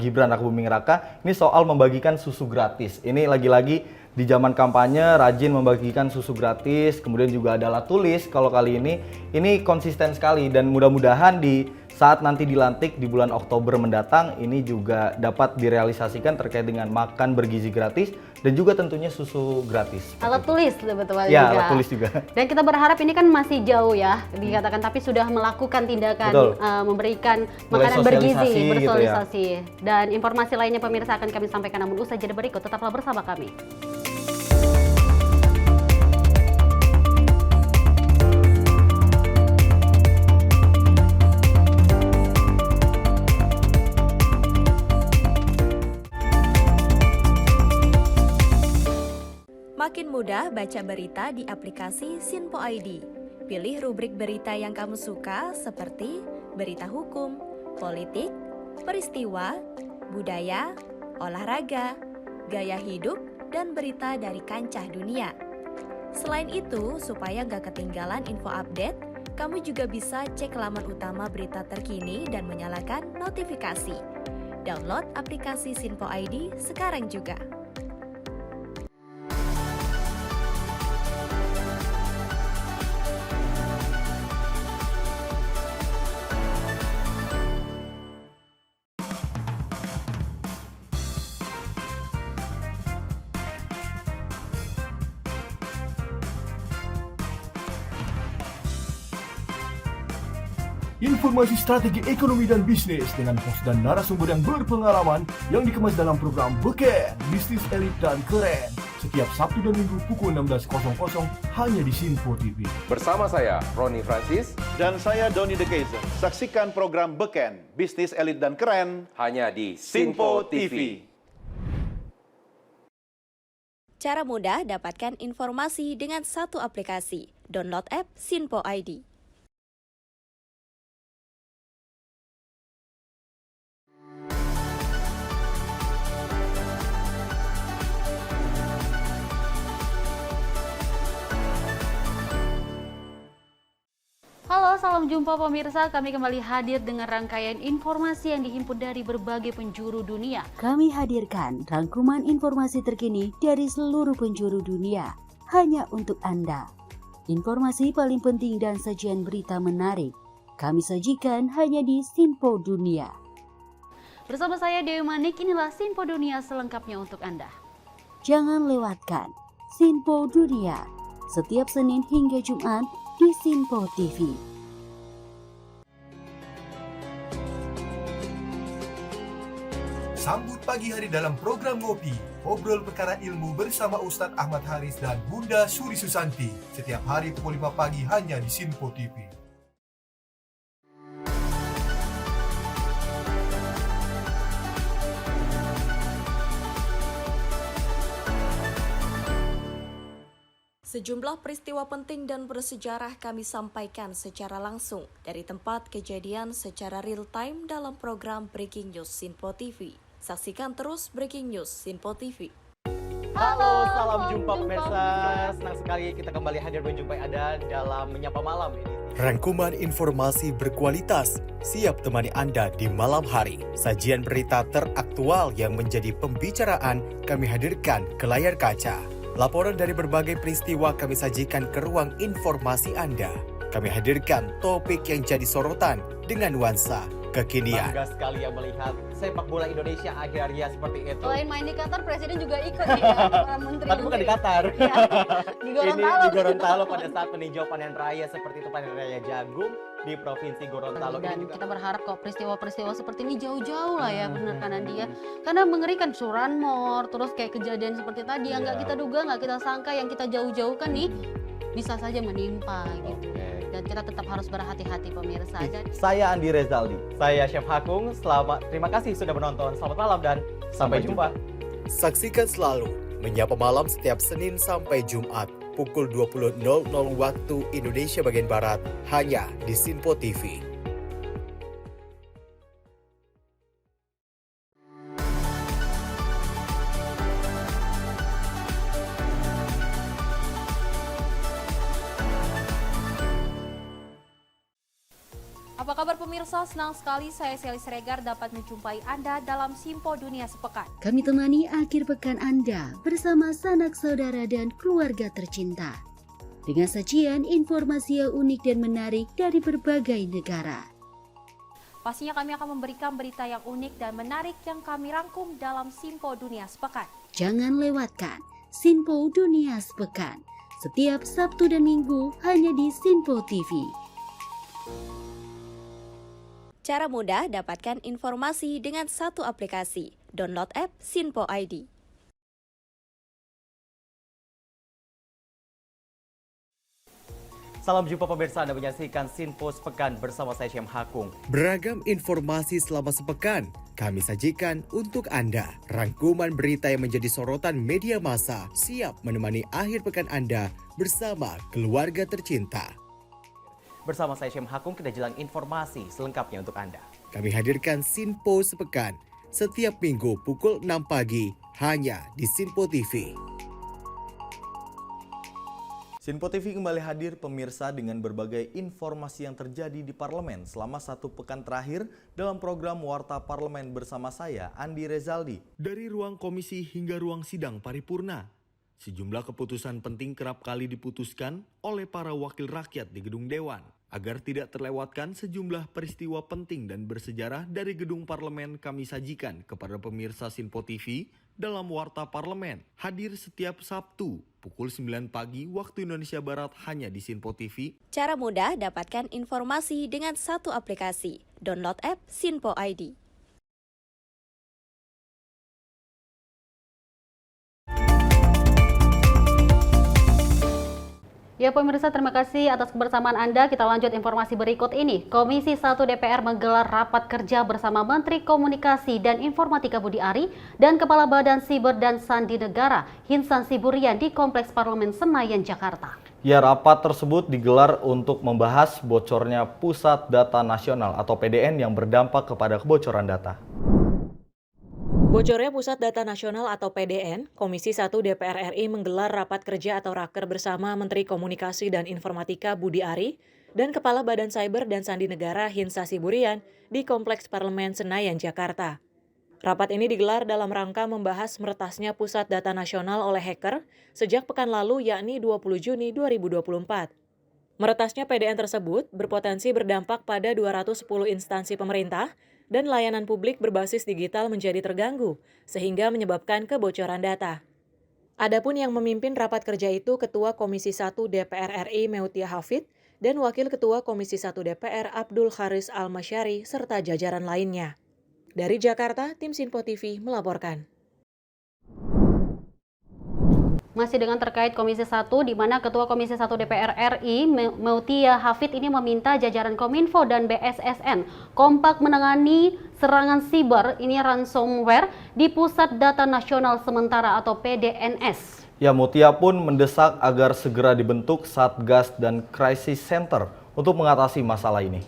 Gibran Rakabuming Raka ini soal membagikan susu gratis. Ini lagi-lagi di zaman kampanye rajin membagikan susu gratis, kemudian juga ada alat tulis. Kalau kali ini konsisten sekali dan mudah-mudahan di saat nanti dilantik di bulan Oktober mendatang ini juga dapat direalisasikan terkait dengan makan bergizi gratis Dan juga tentunya susu gratis. Alat tulis betul juga. Ya, alat tulis juga. Dan kita berharap ini kan masih jauh ya dikatakan, tapi sudah melakukan tindakan memberikan makanan bergizi, bersosialisasi. Gitu ya. Dan informasi lainnya pemirsa akan kami sampaikan namun usai jeda berikut. Tetaplah bersama kami. Makin mudah baca berita di aplikasi Sinpo ID. Pilih rubrik berita yang kamu suka seperti berita hukum, politik, peristiwa, budaya, olahraga, gaya hidup, dan berita dari kancah dunia. Selain itu, supaya nggak ketinggalan info update, kamu juga bisa cek laman utama berita terkini dan menyalakan notifikasi. Download aplikasi Sinpo ID sekarang juga. Informasi strategi ekonomi dan bisnis dengan host dan narasumber yang berpengalaman yang dikemas dalam program Beken, Bisnis Elit dan Keren. Setiap Sabtu dan Minggu pukul 16.00 hanya di Sinpo TV. Bersama saya, Roni Francis. Dan saya, Doni De Keizer. Saksikan program Beken, Bisnis Elit dan Keren. Hanya di Sinpo TV. Cara mudah dapatkan informasi dengan satu aplikasi. Download app Sinpo ID. Halo, salam jumpa pemirsa. Kami kembali hadir dengan rangkaian informasi yang dihimpun dari berbagai penjuru dunia. Kami hadirkan rangkuman informasi terkini dari seluruh penjuru dunia hanya untuk Anda. Informasi paling penting dan sajian berita menarik kami sajikan hanya di Sinpo Dunia. Bersama saya Dewi Manik, inilah Sinpo Dunia selengkapnya untuk Anda. Jangan lewatkan Sinpo Dunia setiap Senin hingga Jumat di Sinpo TV. Sambut pagi hari dalam program Ngopi, obrol perkara ilmu bersama Ustadz Ahmad Haris dan Bunda Suri Susanti. Setiap hari pukul 5 pagi hanya di Sinpo TV. Sejumlah peristiwa penting dan bersejarah kami sampaikan secara langsung dari tempat kejadian secara real time dalam program Breaking News Sinpo TV. Saksikan terus Breaking News Sinpo TV. Halo, salam jumpa pemirsa. Senang sekali kita kembali hadir menjumpai Anda dalam Menyapa Malam ini. Rangkuman informasi berkualitas siap temani Anda di malam hari. Sajian berita teraktual yang menjadi pembicaraan kami hadirkan ke layar kaca. Laporan dari berbagai peristiwa kami sajikan ke ruang informasi Anda. Kami hadirkan topik yang jadi sorotan dengan nuansa kekinian. Bangga sekali yang melihat sepak bola Indonesia akhirnya seperti itu. Selain main di Qatar, Presiden juga ikut nih ya, para menteri. Tapi bukan di Qatar. Ya, di Gorontalo. Ini di Gorontalo pada saat meninjau panen raya seperti itu, panen raya jagung di Provinsi Gorontalo. Dan kita berharap kok peristiwa-peristiwa seperti ini jauh-jauh lah ya, benar kan Andi ya. Karena mengerikan Curanmor, terus kayak kejadian seperti tadi yang nggak kita duga, nggak kita sangka, yang kita jauh-jauhkan nih bisa saja menimpa gitu. Dan kita tetap harus berhati-hati pemirsa. Saya Andi Rezaldi. Saya Chef Hakung. Terima kasih sudah menonton. Selamat malam dan sampai jumpa. Saksikan selalu Menyapa Malam setiap Senin sampai Jumat pukul 20.00 waktu Indonesia bagian Barat hanya di Sinpo TV. Apa kabar pemirsa? Senang sekali saya Sally Siregar dapat menjumpai Anda dalam Sinpo Dunia Sepekan. Kami temani akhir pekan Anda bersama sanak saudara dan keluarga tercinta. Dengan sajian informasi yang unik dan menarik dari berbagai negara. Pastinya kami akan memberikan berita yang unik dan menarik yang kami rangkum dalam Sinpo Dunia Sepekan. Jangan lewatkan Sinpo Dunia Sepekan setiap Sabtu dan Minggu hanya di Sinpo TV. Cara mudah dapatkan informasi dengan satu aplikasi. Download app Sinpo ID. Salam jumpa pemirsa, Anda menyaksikan Sinpo Sepekan bersama saya Syem Hakung. Beragam informasi selama sepekan kami sajikan untuk Anda. Rangkuman berita yang menjadi sorotan media massa siap menemani akhir pekan Anda bersama keluarga tercinta. Bersama saya Syem Hakung, kita jelang informasi selengkapnya untuk Anda. Kami hadirkan Sinpo Sepekan setiap minggu pukul 6 pagi hanya di Sinpo TV. Sinpo TV kembali hadir pemirsa dengan berbagai informasi yang terjadi di parlemen selama satu pekan terakhir dalam program Warta Parlemen bersama saya, Andi Rezaldi. Dari ruang komisi hingga ruang sidang paripurna, sejumlah keputusan penting kerap kali diputuskan oleh para wakil rakyat di gedung Dewan. Agar tidak terlewatkan sejumlah peristiwa penting dan bersejarah dari gedung parlemen kami sajikan kepada pemirsa Sinpo TV dalam Warta Parlemen. Hadir setiap Sabtu pukul 9 pagi waktu Indonesia Barat hanya di Sinpo TV. Cara mudah dapatkan informasi dengan satu aplikasi. Download app Sinpo ID. Ya pemirsa, terima kasih atas kebersamaan Anda. Kita lanjut informasi berikut ini. Komisi 1 DPR menggelar rapat kerja bersama Menteri Komunikasi dan Informatika Budi Ari dan Kepala Badan Siber dan Sandi Negara Hinsan Siburian di Kompleks Parlemen Senayan, Jakarta. Ya, rapat tersebut digelar untuk membahas bocornya Pusat Data Nasional atau PDN yang berdampak kepada kebocoran data. Bocornya Pusat Data Nasional atau PDN, Komisi 1 DPR RI menggelar rapat kerja atau raker bersama Menteri Komunikasi dan Informatika Budi Ari dan Kepala Badan Cyber dan Sandi Negara Hinsa Siburian di Kompleks Parlemen Senayan, Jakarta. Rapat ini digelar dalam rangka membahas meretasnya Pusat Data Nasional oleh hacker sejak pekan lalu yakni 20 Juni 2024. Meretasnya PDN tersebut berpotensi berdampak pada 210 instansi pemerintah dan layanan publik berbasis digital menjadi terganggu, sehingga menyebabkan kebocoran data. Adapun yang memimpin rapat kerja itu Ketua Komisi 1 DPR RI Meutia Hafid dan Wakil Ketua Komisi 1 DPR Abdul Haris Al-Masyari serta jajaran lainnya. Dari Jakarta, tim Sinpo TV melaporkan. Masih dengan terkait Komisi 1, di mana Ketua Komisi 1 DPR RI Meutia Hafid ini meminta jajaran Kominfo dan BSSN kompak menangani serangan siber ini ransomware di Pusat Data Nasional Sementara atau PDNS. Ya, Meutia pun mendesak agar segera dibentuk Satgas dan Crisis Center untuk mengatasi masalah ini.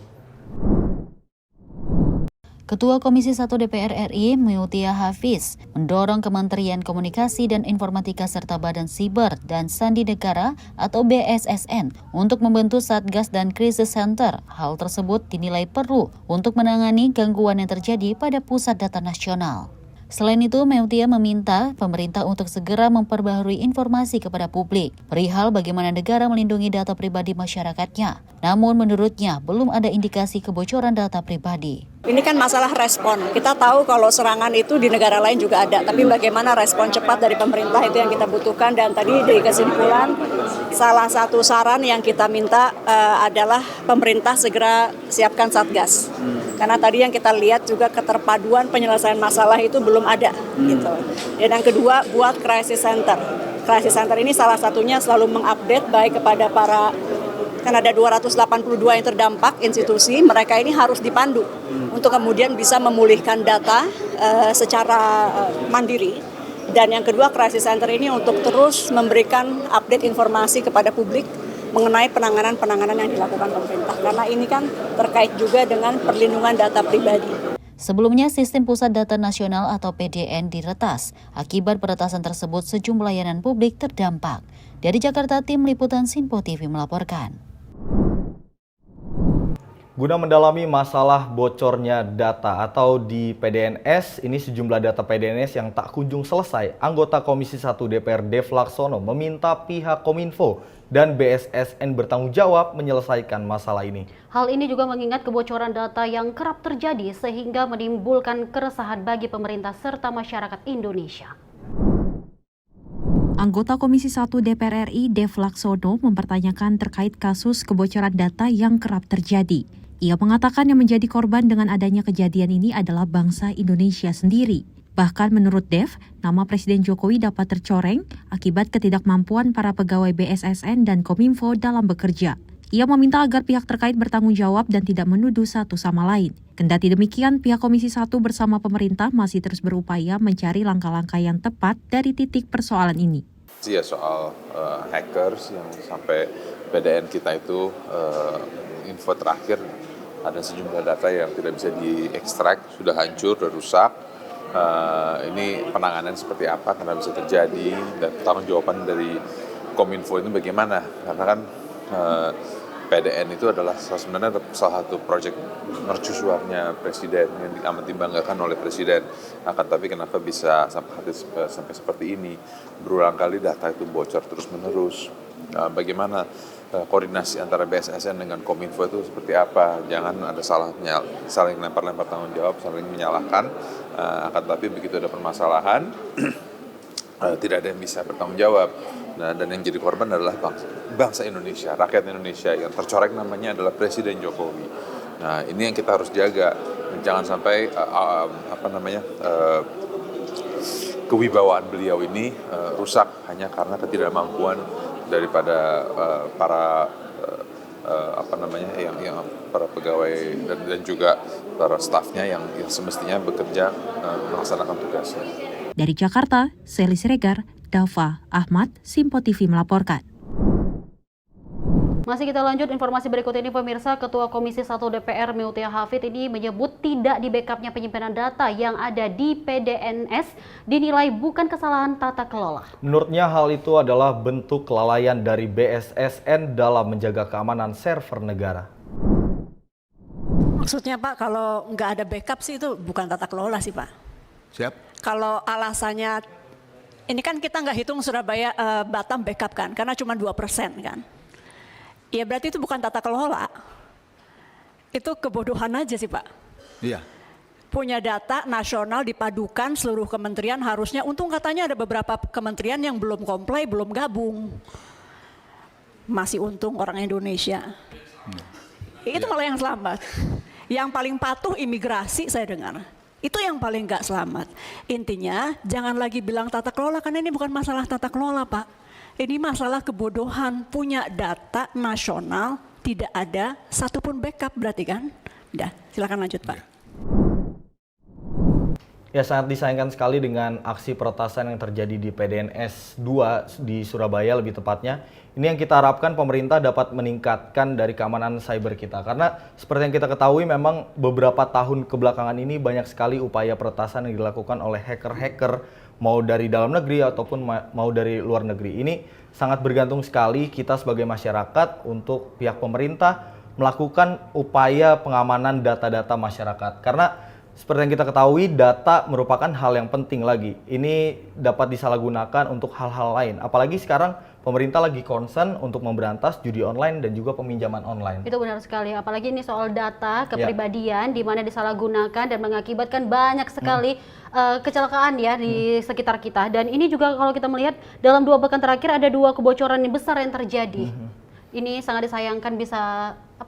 Ketua Komisi 1 DPR RI Meutia Hafiz mendorong Kementerian Komunikasi dan Informatika serta Badan Siber dan Sandi Negara atau BSSN untuk membentuk Satgas dan Crisis Center. Hal tersebut dinilai perlu untuk menangani gangguan yang terjadi pada Pusat Data Nasional. Selain itu, Meutia meminta pemerintah untuk segera memperbaharui informasi kepada publik perihal bagaimana negara melindungi data pribadi masyarakatnya. Namun menurutnya belum ada indikasi kebocoran data pribadi. Ini kan masalah respon. Kita tahu kalau serangan itu di negara lain juga ada, tapi bagaimana respon cepat dari pemerintah itu yang kita butuhkan. Dan tadi di kesimpulan, salah satu saran yang kita minta adalah pemerintah segera siapkan Satgas. Karena tadi yang kita lihat juga keterpaduan penyelesaian masalah itu belum ada. Gitu. Dan yang kedua, buat Crisis Center. Crisis Center ini salah satunya selalu mengupdate baik kepada para, kan ada 282 yang terdampak institusi, mereka ini harus dipandu untuk kemudian bisa memulihkan data secara mandiri. Dan yang kedua, Crisis Center ini untuk terus memberikan update informasi kepada publik mengenai penanganan yang dilakukan pemerintah. Karena ini kan terkait juga dengan perlindungan data pribadi. Sebelumnya, Sistem Pusat Data Nasional atau PDN diretas. Akibat peretasan tersebut, sejumlah layanan publik terdampak. Dari Jakarta, tim liputan Sinpo TV melaporkan. Guna mendalami masalah bocornya data atau di PDNS, ini sejumlah data PDNS yang tak kunjung selesai, anggota Komisi 1 DPR Dev Laksono meminta pihak Kominfo dan BSSN bertanggung jawab menyelesaikan masalah ini. Hal ini juga mengingat kebocoran data yang kerap terjadi sehingga menimbulkan keresahan bagi pemerintah serta masyarakat Indonesia. Anggota Komisi 1 DPR RI Dev Laksono mempertanyakan terkait kasus kebocoran data yang kerap terjadi. Ia mengatakan yang menjadi korban dengan adanya kejadian ini adalah bangsa Indonesia sendiri. Bahkan menurut Dev, nama Presiden Jokowi dapat tercoreng akibat ketidakmampuan para pegawai BSSN dan Kominfo dalam bekerja. Ia meminta agar pihak terkait bertanggung jawab dan tidak menuduh satu sama lain. Kendati demikian, pihak Komisi 1 bersama pemerintah masih terus berupaya mencari langkah-langkah yang tepat dari titik persoalan ini. Ya soal hackers yang sampai PDN kita itu info terakhir ada sejumlah data yang tidak bisa diekstrak, sudah hancur, sudah rusak. Ini penanganan seperti apa karena bisa terjadi dan tanggung jawaban dari Kominfo ini bagaimana? Karena kan PDN itu adalah sebenarnya salah satu proyek mercusuarnya Presiden yang amat dibanggakan oleh Presiden. Akan tapi kenapa bisa sampai seperti ini? Berulang kali data itu bocor terus-menerus. Bagaimana koordinasi antara BSSN dengan Kominfo itu seperti apa? Jangan ada saling lempar-lempar tanggung jawab, saling menyalahkan. Akan tapi begitu ada permasalahan, tidak ada yang bisa bertanggung jawab. Nah, dan yang jadi korban adalah bangsa Indonesia, rakyat Indonesia yang tercoreng namanya adalah Presiden Jokowi. Nah, ini yang kita harus jaga, jangan sampai kewibawaan beliau ini rusak hanya karena ketidakmampuan daripada para para pegawai dan juga para stafnya yang semestinya bekerja melaksanakan tugasnya. Dari Jakarta, Seli Siregar, Dava Ahmad, Simpo TV melaporkan. Masih kita lanjut informasi berikut ini pemirsa, Ketua Komisi 1 DPR Meutia Hafid ini menyebut tidak di backupnya penyimpanan data yang ada di PDNS dinilai bukan kesalahan tata kelola. Menurutnya hal itu adalah bentuk kelalaian dari BSSN dalam menjaga keamanan server negara. Maksudnya Pak, kalau nggak ada backup sih itu bukan tata kelola sih Pak. Siap. Kalau alasannya, ini kan kita nggak hitung Surabaya Batam backup kan, karena cuma 2% kan. Ya berarti itu bukan tata kelola, itu kebodohan aja sih Pak. Iya. Punya data nasional dipadukan seluruh kementerian harusnya, untung katanya ada beberapa kementerian yang belum comply, belum gabung. Masih untung orang Indonesia. Itu malah yang selamat. Yang paling patuh imigrasi saya dengar. Itu yang paling nggak selamat. Intinya jangan lagi bilang tata kelola, karena ini bukan masalah tata kelola Pak. Ini masalah kebodohan, punya data nasional, tidak ada satupun backup berarti kan? Udah, silakan lanjut Pak. Ya, sangat disayangkan sekali dengan aksi peretasan yang terjadi di PDNS 2 di Surabaya lebih tepatnya. Ini yang kita harapkan pemerintah dapat meningkatkan dari keamanan cyber kita. Karena seperti yang kita ketahui memang beberapa tahun kebelakangan ini banyak sekali upaya peretasan yang dilakukan oleh hacker-hacker mau dari dalam negeri ataupun mau dari luar negeri. Ini sangat bergantung sekali kita sebagai masyarakat untuk pihak pemerintah melakukan upaya pengamanan data-data masyarakat. Karena seperti yang kita ketahui, data merupakan hal yang penting lagi. Ini dapat disalahgunakan untuk hal-hal lain. Apalagi sekarang pemerintah lagi concern untuk memberantas judi online dan juga peminjaman online. Itu benar sekali. Apalagi ini soal data kepribadian di mana disalahgunakan dan mengakibatkan banyak sekali kecelakaan ya di sekitar kita. Dan ini juga kalau kita melihat dalam 2 pekan terakhir ada 2 kebocoran yang besar yang terjadi. Ini sangat disayangkan, bisa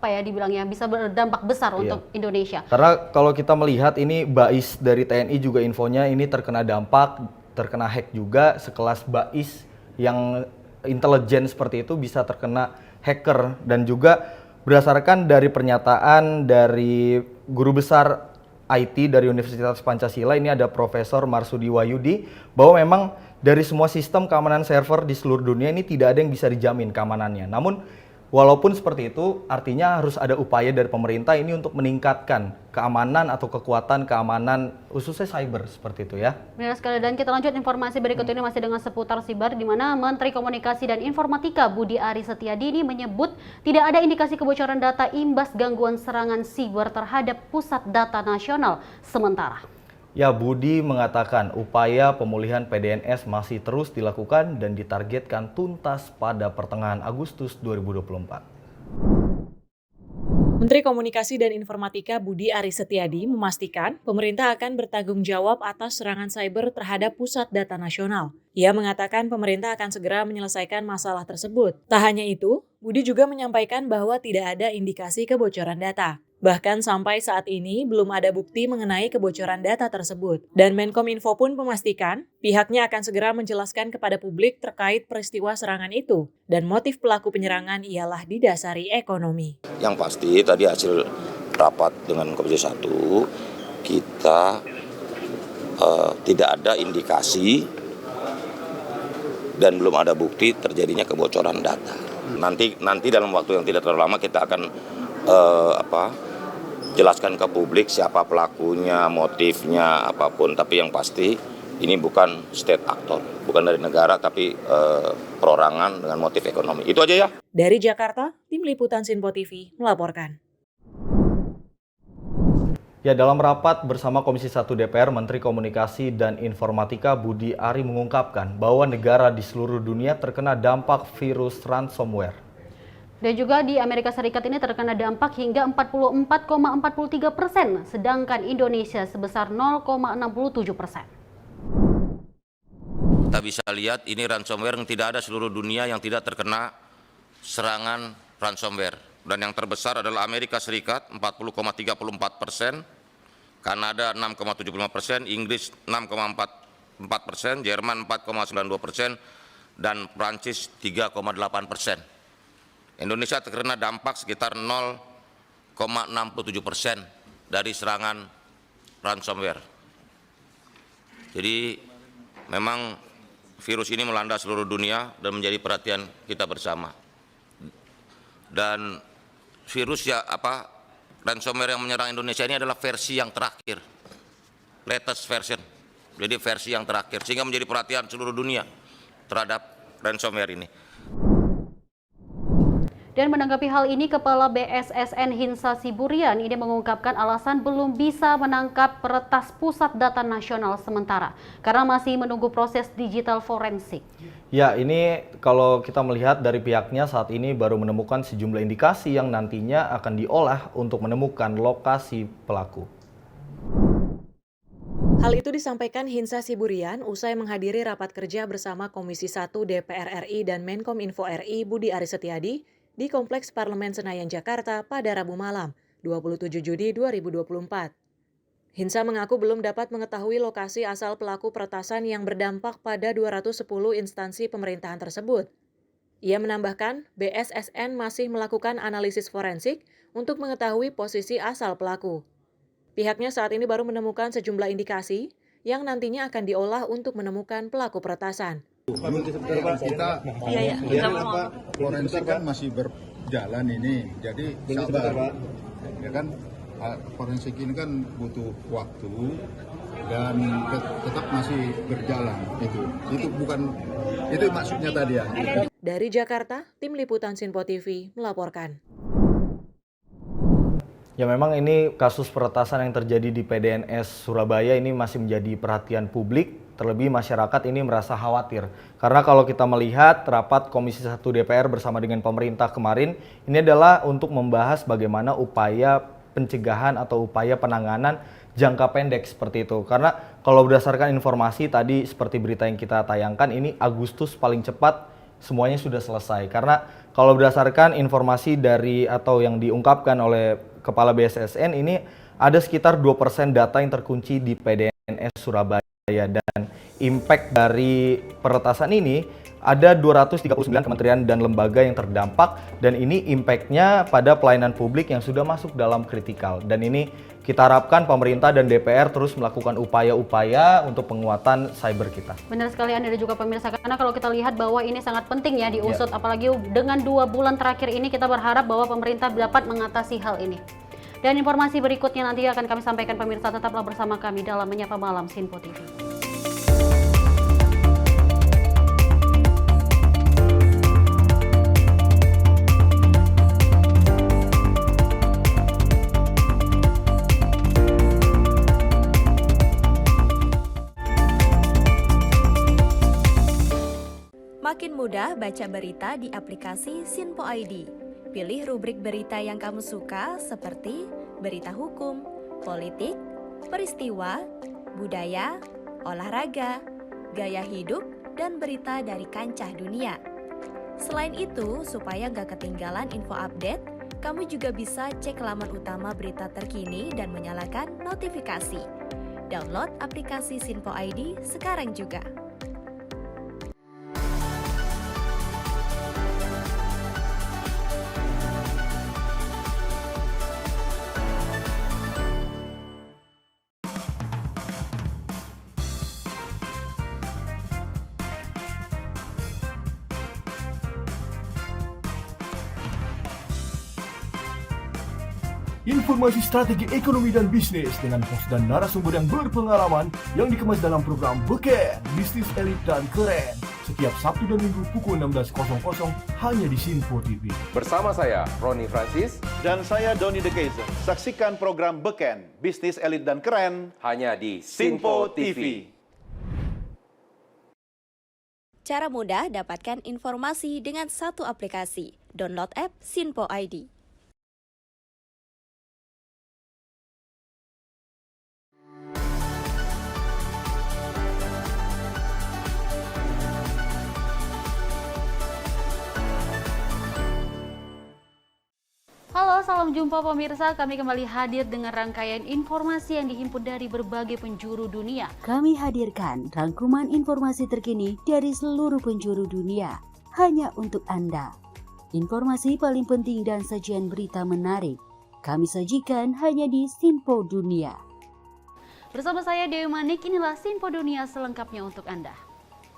dibilangnya bisa berdampak besar untuk Indonesia. Karena kalau kita melihat ini BAIS dari TNI juga infonya ini terkena dampak, terkena hack juga, sekelas BAIS yang intelijen seperti itu bisa terkena hacker. Dan juga berdasarkan dari pernyataan dari guru besar IT dari Universitas Pancasila, ini ada Profesor Marsudi Wahyudi, bahwa memang dari semua sistem keamanan server di seluruh dunia ini tidak ada yang bisa dijamin keamanannya. Namun walaupun seperti itu, artinya harus ada upaya dari pemerintah ini untuk meningkatkan keamanan atau kekuatan keamanan khususnya cyber seperti itu ya. Benar sekali, dan kita lanjut informasi berikut ini masih dengan seputar siber, di mana Menteri Komunikasi dan Informatika Budi Ari Setiadi ini menyebut tidak ada indikasi kebocoran data imbas gangguan serangan siber terhadap pusat data nasional sementara. Ya, Budi mengatakan upaya pemulihan PDNS masih terus dilakukan dan ditargetkan tuntas pada pertengahan Agustus 2024. Menteri Komunikasi dan Informatika Budi Aris Setiadi memastikan pemerintah akan bertanggung jawab atas serangan cyber terhadap Pusat Data Nasional. Ia mengatakan pemerintah akan segera menyelesaikan masalah tersebut. Tak hanya itu, Budi juga menyampaikan bahwa tidak ada indikasi kebocoran data. Bahkan sampai saat ini belum ada bukti mengenai kebocoran data tersebut. Dan Menkominfo pun memastikan pihaknya akan segera menjelaskan kepada publik terkait peristiwa serangan itu. Dan motif pelaku penyerangan ialah didasari ekonomi. Yang pasti tadi hasil rapat dengan Komisi 1, kita tidak ada indikasi dan belum ada bukti terjadinya kebocoran data. Nanti dalam waktu yang tidak terlalu lama kita akan jelaskan ke publik siapa pelakunya, motifnya, apapun. Tapi yang pasti ini bukan state actor, bukan dari negara, tapi perorangan dengan motif ekonomi. Itu aja ya. Dari Jakarta, Tim Liputan Sinpo TV melaporkan. Ya, dalam rapat bersama Komisi 1 DPR, Menteri Komunikasi dan Informatika Budi Ari mengungkapkan bahwa negara di seluruh dunia terkena dampak virus ransomware. Dan juga di Amerika Serikat ini terkena dampak hingga 44,43%, sedangkan Indonesia sebesar 0,67%. Kita bisa lihat ini ransomware yang tidak ada seluruh dunia yang tidak terkena serangan ransomware. Dan yang terbesar adalah Amerika Serikat 40,34%, Kanada 6,75%, Inggris 6,44%, Jerman 4,92%, dan Prancis 3,8%. Indonesia terkena dampak sekitar 0,67% dari serangan ransomware. Jadi memang virus ini melanda seluruh dunia dan menjadi perhatian kita bersama. Dan virus ransomware yang menyerang Indonesia ini adalah versi yang terakhir, latest version. Jadi versi yang terakhir sehingga menjadi perhatian seluruh dunia terhadap ransomware ini. Dan menanggapi hal ini, Kepala BSSN Hinsa Siburian ini mengungkapkan alasan belum bisa menangkap peretas Pusat Data Nasional sementara karena masih menunggu proses digital forensik. Ya, ini kalau kita melihat dari pihaknya saat ini baru menemukan sejumlah indikasi yang nantinya akan diolah untuk menemukan lokasi pelaku. Hal itu disampaikan Hinsa Siburian usai menghadiri rapat kerja bersama Komisi 1 DPR RI dan Menkominfo RI Budi Aris Setiadi di Kompleks Parlemen Senayan, Jakarta pada Rabu malam, 27 Juni 2024. Hinsa mengaku belum dapat mengetahui lokasi asal pelaku peretasan yang berdampak pada 210 instansi pemerintahan tersebut. Ia menambahkan, BSSN masih melakukan analisis forensik untuk mengetahui posisi asal pelaku. Pihaknya saat ini baru menemukan sejumlah indikasi yang nantinya akan diolah untuk menemukan pelaku peretasan. Kita forensik kan masih berjalan ini, jadi sabar, ya kan, forensik ini kan butuh waktu dan tetap masih berjalan itu maksudnya tadi ya. Dari Jakarta, Tim Liputan Sinpo TV melaporkan. Ya, memang ini kasus peretasan yang terjadi di PDNS Surabaya ini masih menjadi perhatian publik. Terlebih masyarakat ini merasa khawatir. Karena kalau kita melihat rapat Komisi 1 DPR bersama dengan pemerintah kemarin, ini adalah untuk membahas bagaimana upaya pencegahan atau upaya penanganan jangka pendek seperti itu. Karena kalau berdasarkan informasi tadi seperti berita yang kita tayangkan, ini Agustus paling cepat semuanya sudah selesai. Karena kalau berdasarkan informasi dari atau yang diungkapkan oleh Kepala BSSN, ini ada sekitar 2% data yang terkunci di PDNS Surabaya. Dan impact dari peretasan ini ada 239 kementerian dan lembaga yang terdampak, dan ini impactnya pada pelayanan publik yang sudah masuk dalam kritikal. Dan ini kita harapkan pemerintah dan DPR terus melakukan upaya-upaya untuk penguatan cyber kita. Benar sekali Anda dan juga pemirsa, karena kalau kita lihat bahwa ini sangat penting ya diusut, apalagi dengan 2 bulan terakhir ini kita berharap bahwa pemerintah dapat mengatasi hal ini. Dan informasi berikutnya nanti akan kami sampaikan pemirsa, tetaplah bersama kami dalam Menyapa Malam Sinpo TV. Makin mudah baca berita di aplikasi Sinpo ID. Pilih rubrik berita yang kamu suka seperti berita hukum, politik, peristiwa, budaya, olahraga, gaya hidup, dan berita dari kancah dunia. Selain itu, supaya nggak ketinggalan info update, kamu juga bisa cek laman utama berita terkini dan menyalakan notifikasi. Download aplikasi Sinpo ID sekarang juga. Informasi strategi ekonomi dan bisnis dengan host dan narasumber yang berpengalaman yang dikemas dalam program Beken, Bisnis Elit dan Keren. Setiap Sabtu dan Minggu pukul 16.00 hanya di Sinpo TV. Bersama saya, Roni Francis. Dan saya, Doni De Keizer. Saksikan program Beken, Bisnis Elit dan Keren. Hanya di Sinpo TV. Cara mudah dapatkan informasi dengan satu aplikasi. Download app Sinpo ID. Halo, salam jumpa pemirsa. Kami kembali hadir dengan rangkaian informasi yang dihimpun dari berbagai penjuru dunia. Kami hadirkan rangkuman informasi terkini dari seluruh penjuru dunia hanya untuk Anda. Informasi paling penting dan sajian berita menarik kami sajikan hanya di Sinpo Dunia. Bersama saya Dewi Manik, inilah Sinpo Dunia selengkapnya untuk Anda.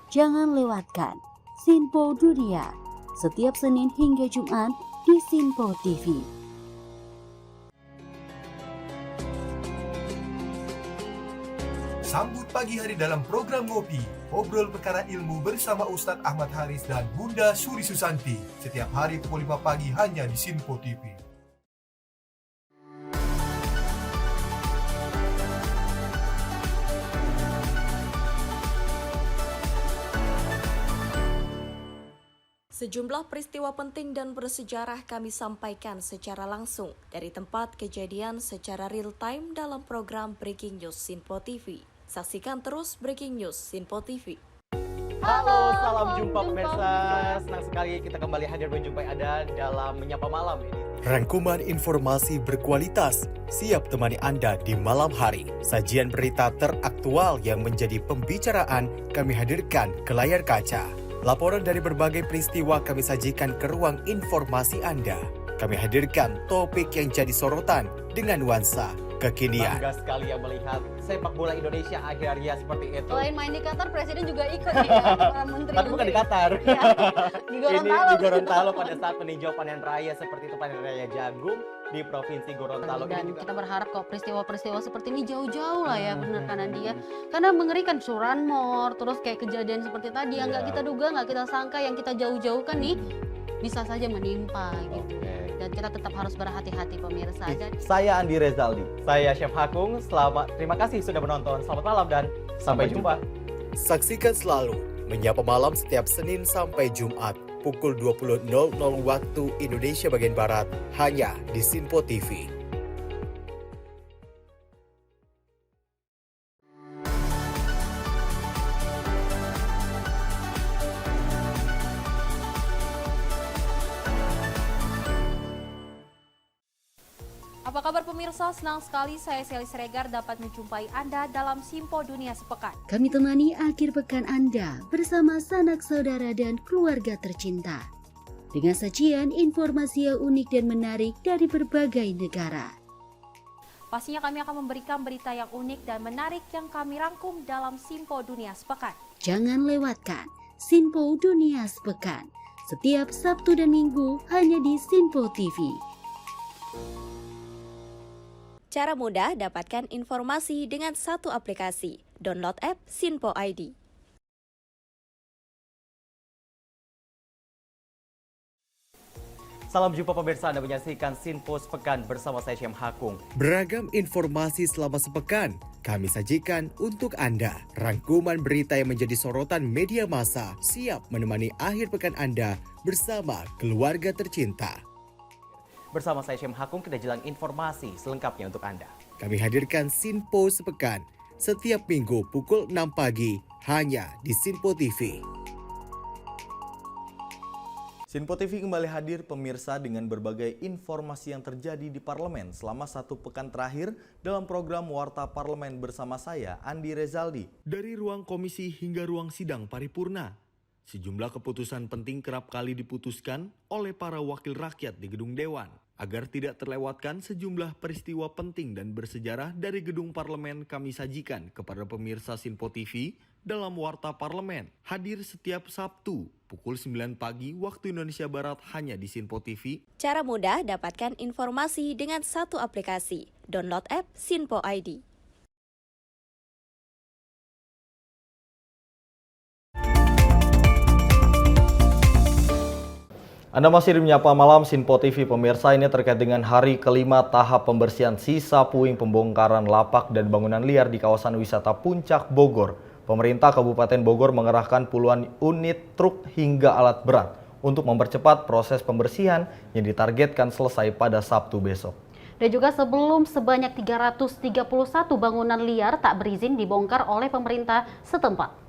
Jangan lewatkan Sinpo Dunia setiap Senin hingga Jumat di Sinpo TV. Sambut pagi hari dalam program Ngopi, obrol perkara ilmu bersama Ustadz Ahmad Haris dan Bunda Suri Susanti. Setiap hari pukul 5 pagi hanya di Sinpo TV. Sejumlah peristiwa penting dan bersejarah kami sampaikan secara langsung dari tempat kejadian secara real time dalam program Breaking News Sinpo TV. Saksikan terus Breaking News Sinpo TV. Halo, salam jumpa pemirsa. Senang sekali kita kembali hadir menjumpai Anda dalam Menyapa Malam ini. Rangkuman informasi berkualitas siap temani Anda di malam hari. Sajian berita teraktual yang menjadi pembicaraan kami hadirkan ke layar kaca. Laporan dari berbagai peristiwa kami sajikan ke ruang informasi Anda. Kami hadirkan topik yang jadi sorotan dengan nuansa kekinian. Bangga sekali yang melihat sepak bola Indonesia akhirnya seperti itu. Selain main di Qatar, Presiden juga ikut nih ya, para menteri. Tapi bukan di Qatar. Ya, di Gorontalo. Ini di Gorontalo pada saat meninjau panen raya seperti itu, panen raya jagung di Provinsi Gorontalo. Dan kita berharap kok peristiwa-peristiwa seperti ini jauh-jauh lah ya, benar kan Andi ya. Karena mengerikan Curanmor, terus kayak kejadian seperti tadi yang nggak kita duga, nggak kita sangka, yang kita jauh-jauhkan nih bisa saja menimpa gitu. Dan kita tetap harus berhati-hati pemirsa. Saya Andi Rezaldi. Saya Chef Hakung. Terima kasih sudah menonton. Selamat malam dan sampai jumpa. Saksikan selalu Menyapa Malam setiap Senin sampai Jumat pukul 20.00 waktu Indonesia bagian Barat hanya di Sinpo TV. Apa kabar pemirsa? Senang sekali saya Sally Sregar dapat menjumpai Anda dalam Sinpo Dunia Sepekan. Kami temani akhir pekan Anda bersama sanak saudara dan keluarga tercinta. Dengan sajian informasi yang unik dan menarik dari berbagai negara. Pastinya kami akan memberikan berita yang unik dan menarik yang kami rangkum dalam Sinpo Dunia Sepekan. Jangan lewatkan Sinpo Dunia Sepekan setiap Sabtu dan Minggu hanya di Sinpo TV. Cara mudah dapatkan informasi dengan satu aplikasi. Download app Sinpo ID. Salam jumpa pemirsa, Anda menyaksikan Sinpo Sepekan bersama saya Syem Hakung. Beragam informasi selama sepekan kami sajikan untuk Anda. Rangkuman berita yang menjadi sorotan media massa siap menemani akhir pekan Anda bersama keluarga tercinta. Bersama saya Syem Hakung, kita jelang informasi selengkapnya untuk Anda. Kami hadirkan Sinpo Sepekan setiap minggu pukul 6 pagi hanya di Sinpo TV. Sinpo TV kembali hadir pemirsa dengan berbagai informasi yang terjadi di parlemen selama 1 pekan terakhir dalam program Warta Parlemen bersama saya, Andi Rezaldi. Dari ruang komisi hingga ruang sidang paripurna, sejumlah keputusan penting kerap kali diputuskan oleh para wakil rakyat di gedung Dewan. Agar tidak terlewatkan sejumlah peristiwa penting dan bersejarah dari gedung parlemen, kami sajikan kepada pemirsa Sinpo TV dalam Warta Parlemen. Hadir setiap Sabtu pukul 9 pagi waktu Indonesia Barat hanya di Sinpo TV. Cara mudah dapatkan informasi dengan satu aplikasi. Download app Sinpo ID. Anda masih di Menyapa Malam Sinpo TV pemirsa, ini terkait dengan hari kelima tahap pembersihan sisa puing pembongkaran lapak dan bangunan liar di kawasan wisata Puncak Bogor. Pemerintah Kabupaten Bogor mengerahkan puluhan unit truk hingga alat berat untuk mempercepat proses pembersihan yang ditargetkan selesai pada Sabtu besok. Dan juga sebelum sebanyak 331 bangunan liar tak berizin dibongkar oleh pemerintah setempat.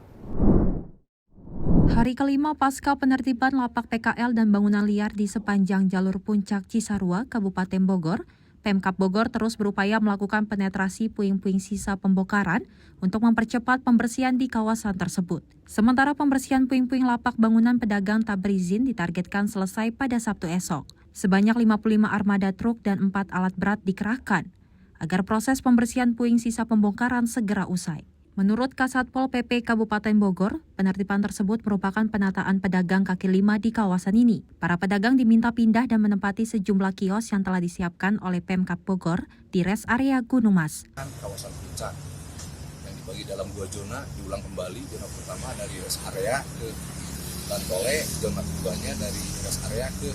Hari kelima pasca penertiban lapak PKL dan bangunan liar di sepanjang jalur Puncak Cisarua, Kabupaten Bogor, Pemkab Bogor terus berupaya melakukan penetrasi puing-puing sisa pembongkaran untuk mempercepat pembersihan di kawasan tersebut. Sementara pembersihan puing-puing lapak bangunan pedagang tak berizin ditargetkan selesai pada Sabtu esok. Sebanyak 55 armada truk dan 4 alat berat dikerahkan agar proses pembersihan puing sisa pembongkaran segera usai. Menurut Kasatpol PP Kabupaten Bogor, penertiban tersebut merupakan penataan pedagang kaki lima di kawasan ini. Para pedagang diminta pindah dan menempati sejumlah kios yang telah disiapkan oleh Pemkab Bogor di res area Gunung Mas. Kawasan Puncak yang dibagi dalam 2 zona, diulang kembali. Zona pertama dari res area ke Tantole, zona keduanya dari res area ke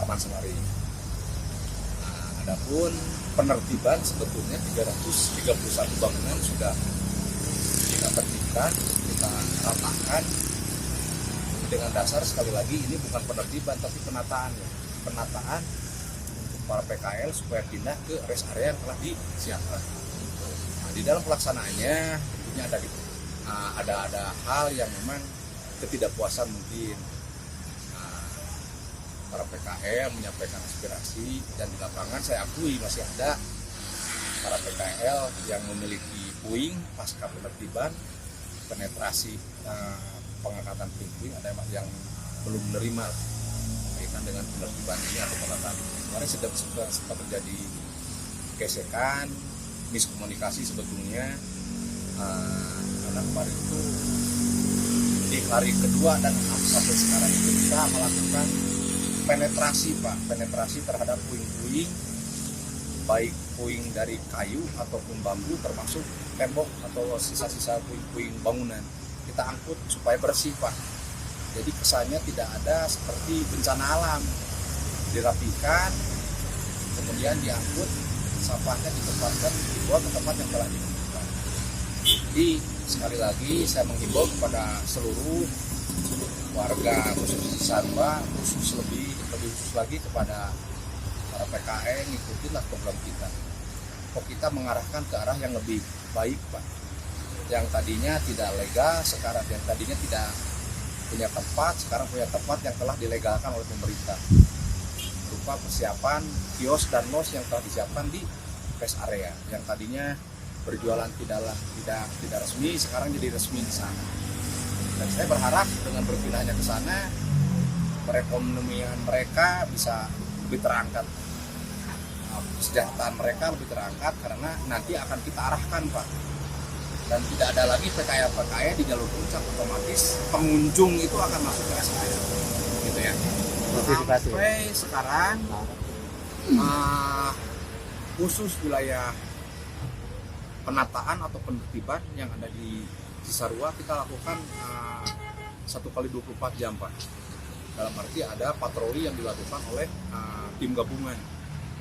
Taman Semari. Adapun penertiban sebetulnya 331 bangunan sudah kita tertibkan, kita ratakan dengan dasar sekali lagi ini bukan penertiban tapi penataan ya. Penataan untuk para PKL supaya pindah ke rest area yang telah disiapkan. Nah, di dalam pelaksanaannya tentunya ada hal yang memang ketidakpuasan mungkin. Para PKL menyampaikan aspirasi dan di lapangan saya akui masih ada para PKL yang memiliki puing pasca penertiban, penetrasi pengangkatan puing-puing, ada yang belum menerima kaitan dengan penertiban ini atau penataan. Kemarin sempat terjadi gesekan, miskomunikasi sebetulnya karena kemarin itu di hari kedua dan sampai sekarang itu kita melakukan penetrasi terhadap puing-puing, baik puing dari kayu ataupun bambu termasuk tembok atau sisa-sisa puing-puing bangunan. Kita angkut supaya bersih Pak. Jadi kesannya tidak ada seperti bencana alam. Dirapikan, kemudian diangkut, sampahnya ditempatkan, dibawa ke tempat yang telah ditentukan. Jadi sekali lagi saya menghimbau kepada seluruh warga khusus Cisarua, lebih khusus lagi kepada para PKL, ngikutilah program kita. Kok kita mengarahkan ke arah yang lebih baik Pak. Yang tadinya tidak legal, sekarang yang tadinya tidak punya tempat, sekarang punya tempat yang telah dilegalkan oleh pemerintah. Berupa persiapan kios dan los yang telah disiapkan di rest area. Yang tadinya berjualan tidak resmi, sekarang jadi resmi di sana. Dan saya berharap dengan berpindahnya ke sana, perekonomian mereka bisa lebih terangkat, kesejahteraan mereka lebih terangkat karena nanti akan kita arahkan Pak. Dan tidak ada lagi PKL di jalur puncak, otomatis pengunjung itu akan masuk ke rest area, gitu ya. Sampai sekarang khusus wilayah penataan atau penertiban yang ada di Cisarua kita lakukan 1 kali 24 jam Pak. Dalam arti ada patroli yang dilakukan oleh tim gabungan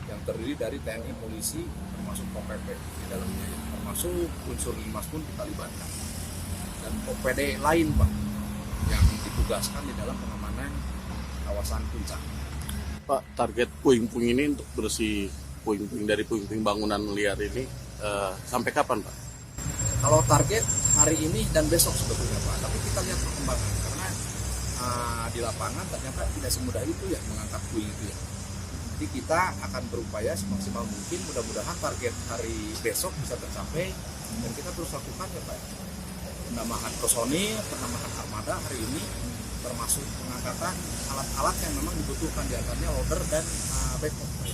yang terdiri dari TNI, polisi, termasuk PPP di dalamnya, termasuk unsur Linmas pun kita libatkan. Dan OPD lain Pak yang ditugaskan di dalam pengamanan kawasan puncak. Pak, target puing-puing ini untuk bersih puing-puing dari puing-puing bangunan liar ini sampai kapan, Pak? Kalau target hari ini dan besok sebetulnya Pak, tapi kita lihat perkembangan karena di lapangan ternyata tidak semudah itu ya mengangkat puing itu ya. Jadi kita akan berupaya semaksimal mungkin, mudah-mudahan target hari besok bisa tercapai dan kita terus lakukan ya Pak. Penambahan personil, penambahan armada hari ini termasuk pengangkatan alat-alat yang memang dibutuhkan, diantaranya loader dan backhoe.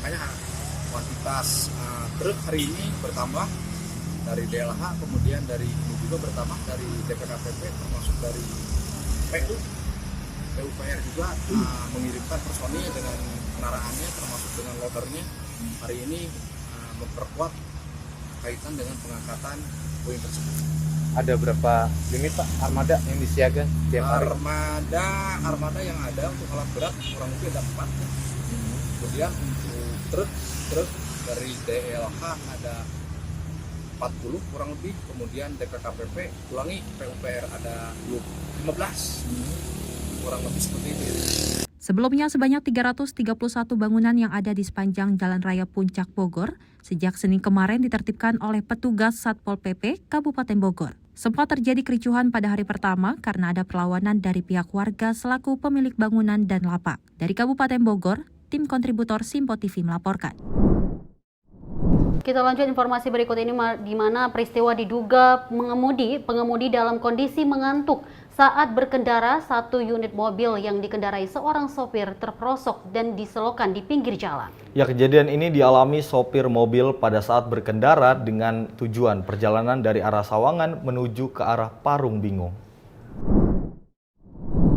Makanya kuantitas truk hari ini bertambah dari DLH, kemudian dari ini juga bertambah dari DPKPP, termasuk dari PUPR juga mengirimkan personil dengan kendaraannya, termasuk dengan loadernya. Hari ini memperkuat kaitan dengan pengangkatan puing tersebut. Ada berapa unit Pak armada yang disiaga tiap hari? Armada yang ada untuk alat berat kurang lebih ada 4. Kemudian untuk truk dari DLH ada 40 kurang lebih, kemudian DPKPP ulangi PUPR ada 15 kurang lebih seperti itu. Sebelumnya sebanyak 331 bangunan yang ada di sepanjang Jalan Raya Puncak Bogor sejak Senin kemarin ditertibkan oleh petugas Satpol PP Kabupaten Bogor. Sempat terjadi kericuhan pada hari pertama karena ada perlawanan dari pihak warga selaku pemilik bangunan dan lapak. Dari Kabupaten Bogor, tim kontributor Simpo TV melaporkan. Kita lanjut informasi berikut ini di mana peristiwa diduga pengemudi dalam kondisi mengantuk saat berkendara. Satu unit mobil yang dikendarai seorang sopir terperosok dan diselokan di pinggir jalan. Ya, kejadian ini dialami sopir mobil pada saat berkendara dengan tujuan perjalanan dari arah Sawangan menuju ke arah Parung Bingung.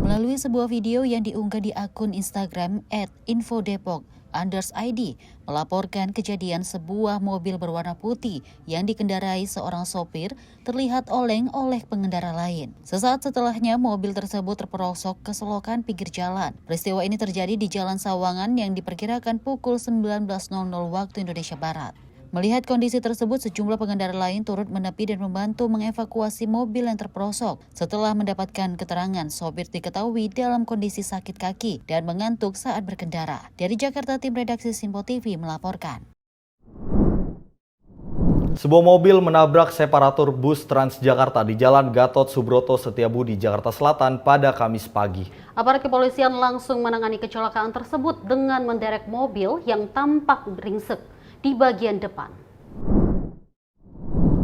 Melalui sebuah video yang diunggah di akun Instagram @infodepok_id melaporkan kejadian sebuah mobil berwarna putih yang dikendarai seorang sopir terlihat oleng oleh pengendara lain. Sesaat setelahnya mobil tersebut terperosok ke selokan pinggir jalan. Peristiwa ini terjadi di Jalan Sawangan yang diperkirakan pukul 19.00 waktu Indonesia Barat. Melihat kondisi tersebut, sejumlah pengendara lain turut menepi dan membantu mengevakuasi mobil yang terperosok. Setelah mendapatkan keterangan, sopir diketahui dalam kondisi sakit kaki dan mengantuk saat berkendara. Dari Jakarta, tim redaksi Simpo TV melaporkan. Sebuah mobil menabrak separator bus Transjakarta di Jalan Gatot Subroto Setiabudi, Jakarta Selatan pada Kamis pagi. Aparat kepolisian langsung menangani kecelakaan tersebut dengan menderek mobil yang tampak ringsek di bagian depan.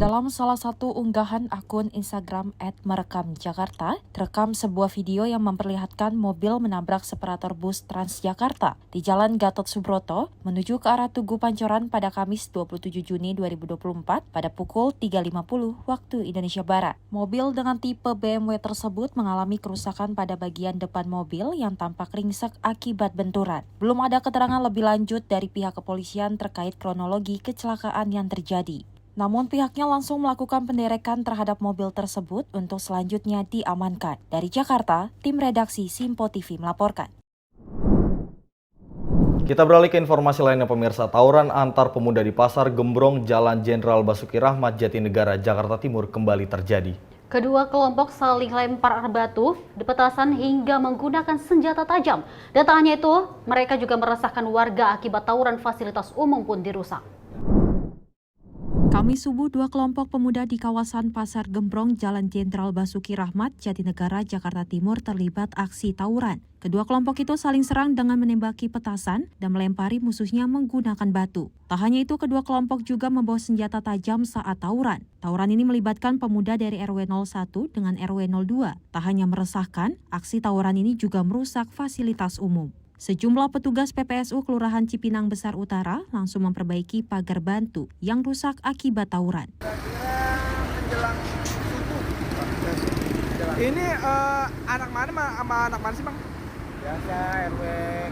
Dalam salah satu unggahan akun Instagram @merekamjakarta, terekam sebuah video yang memperlihatkan mobil menabrak separator bus Transjakarta di Jalan Gatot Subroto menuju ke arah Tugu Pancoran pada Kamis 27 Juni 2024 pada pukul 3.50 waktu Indonesia Barat. Mobil dengan tipe BMW tersebut mengalami kerusakan pada bagian depan mobil yang tampak ringsek akibat benturan. Belum ada keterangan lebih lanjut dari pihak kepolisian terkait kronologi kecelakaan yang terjadi. Namun pihaknya langsung melakukan penderekan terhadap mobil tersebut untuk selanjutnya diamankan. Dari Jakarta, tim redaksi Simpo TV melaporkan. Kita beralih ke informasi lainnya pemirsa. Tawuran antar pemuda di Pasar Gembrong Jalan Jenderal Basuki Rahmat Jatinegara, Jakarta Timur kembali terjadi. Kedua kelompok saling lempar batu, petasan hingga menggunakan senjata tajam. Dan tak hanya itu, mereka juga meresahkan warga akibat tawuran fasilitas umum pun dirusak. Kamis subuh, dua kelompok pemuda di kawasan Pasar Gembrong Jalan Jenderal Basuki Rahmat Jatinegara, Jakarta Timur terlibat aksi tawuran. Kedua kelompok itu saling serang dengan menembaki petasan dan melempari musuhnya menggunakan batu. Tak hanya itu, kedua kelompok juga membawa senjata tajam saat tawuran. Tawuran ini melibatkan pemuda dari RW 01 dengan RW 02. Tak hanya meresahkan, aksi tawuran ini juga merusak fasilitas umum. Sejumlah petugas PPSU Kelurahan Cipinang Besar Utara langsung memperbaiki pagar bantu yang rusak akibat tawuran. Ini anak mana sama anak mana sih Bang? Biasa RW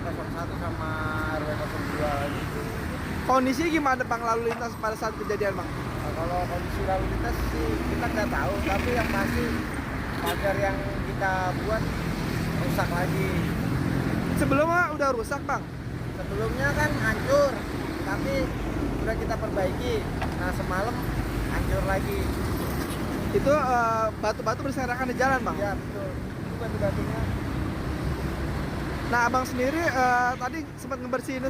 01 sama RW 02. Kondisinya gimana Bang lalu lintas pada saat kejadian Bang? Nah, kalau kondisi lalu lintas sih kita nggak tahu, tapi yang pasti pagar yang kita buat rusak lagi. Sebelumnya udah rusak Bang? Sebelumnya kan hancur, tapi udah kita perbaiki. Nah semalam hancur lagi. Itu batu-batu berserakan di jalan Bang? Iya betul, itu batu-batunya. Nah, abang sendiri tadi sempat ngebersihin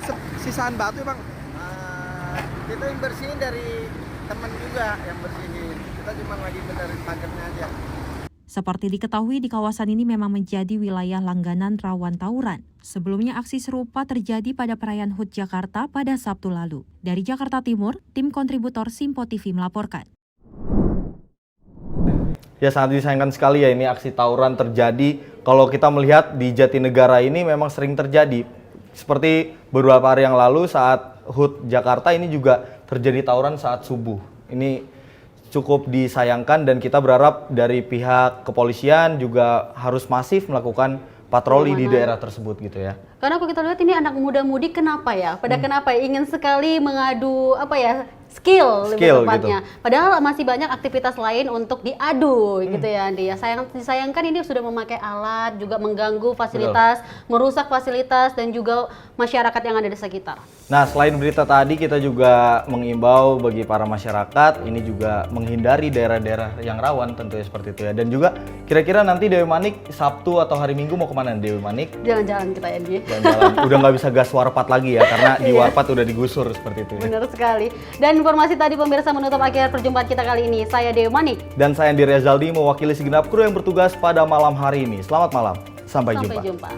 sisaan batu ya bang? Kita yang bersihin dari teman juga yang bersihin. Kita cuma lagi benerin pagernya aja. Seperti diketahui, di kawasan ini memang menjadi wilayah langganan rawan tawuran. Sebelumnya aksi serupa terjadi pada perayaan HUT Jakarta pada Sabtu lalu. Dari Jakarta Timur, tim kontributor Simpo TV melaporkan. Ya, sangat disayangkan sekali ya ini aksi tawuran terjadi. Kalau kita melihat di Jatinegara ini memang sering terjadi. Seperti beberapa hari yang lalu saat HUT Jakarta ini juga terjadi tawuran saat subuh. Ini cukup disayangkan dan kita berharap dari pihak kepolisian juga harus masif melakukan patroli di daerah tersebut gitu ya. Karena kalau kita lihat ini anak muda-mudi kenapa ya? Kenapa ya? Ingin sekali mengadu skill lebih tepatnya. Gitu. Padahal masih banyak aktivitas lain untuk diadu gitu ya Andi. Disayangkan ini sudah memakai alat, juga mengganggu fasilitas, merusak fasilitas dan juga masyarakat yang ada di sekitar. Nah, selain berita tadi kita juga mengimbau bagi para masyarakat ini juga menghindari daerah-daerah yang rawan tentunya seperti itu ya. Dan juga kira-kira nanti Dewi Manik Sabtu atau hari Minggu mau kemana Dewi Manik? Jalan-jalan kita Andi. Jalan-jalan. Udah nggak bisa gas warpat lagi ya karena di warpat udah digusur seperti itu ya. Benar sekali. Dan informasi tadi pemirsa menutup akhir perjumpaan kita kali ini. Saya Dewi Manik. Dan saya Andi Rezaldi mewakili segenap kru yang bertugas pada malam hari ini. Selamat malam. Sampai jumpa.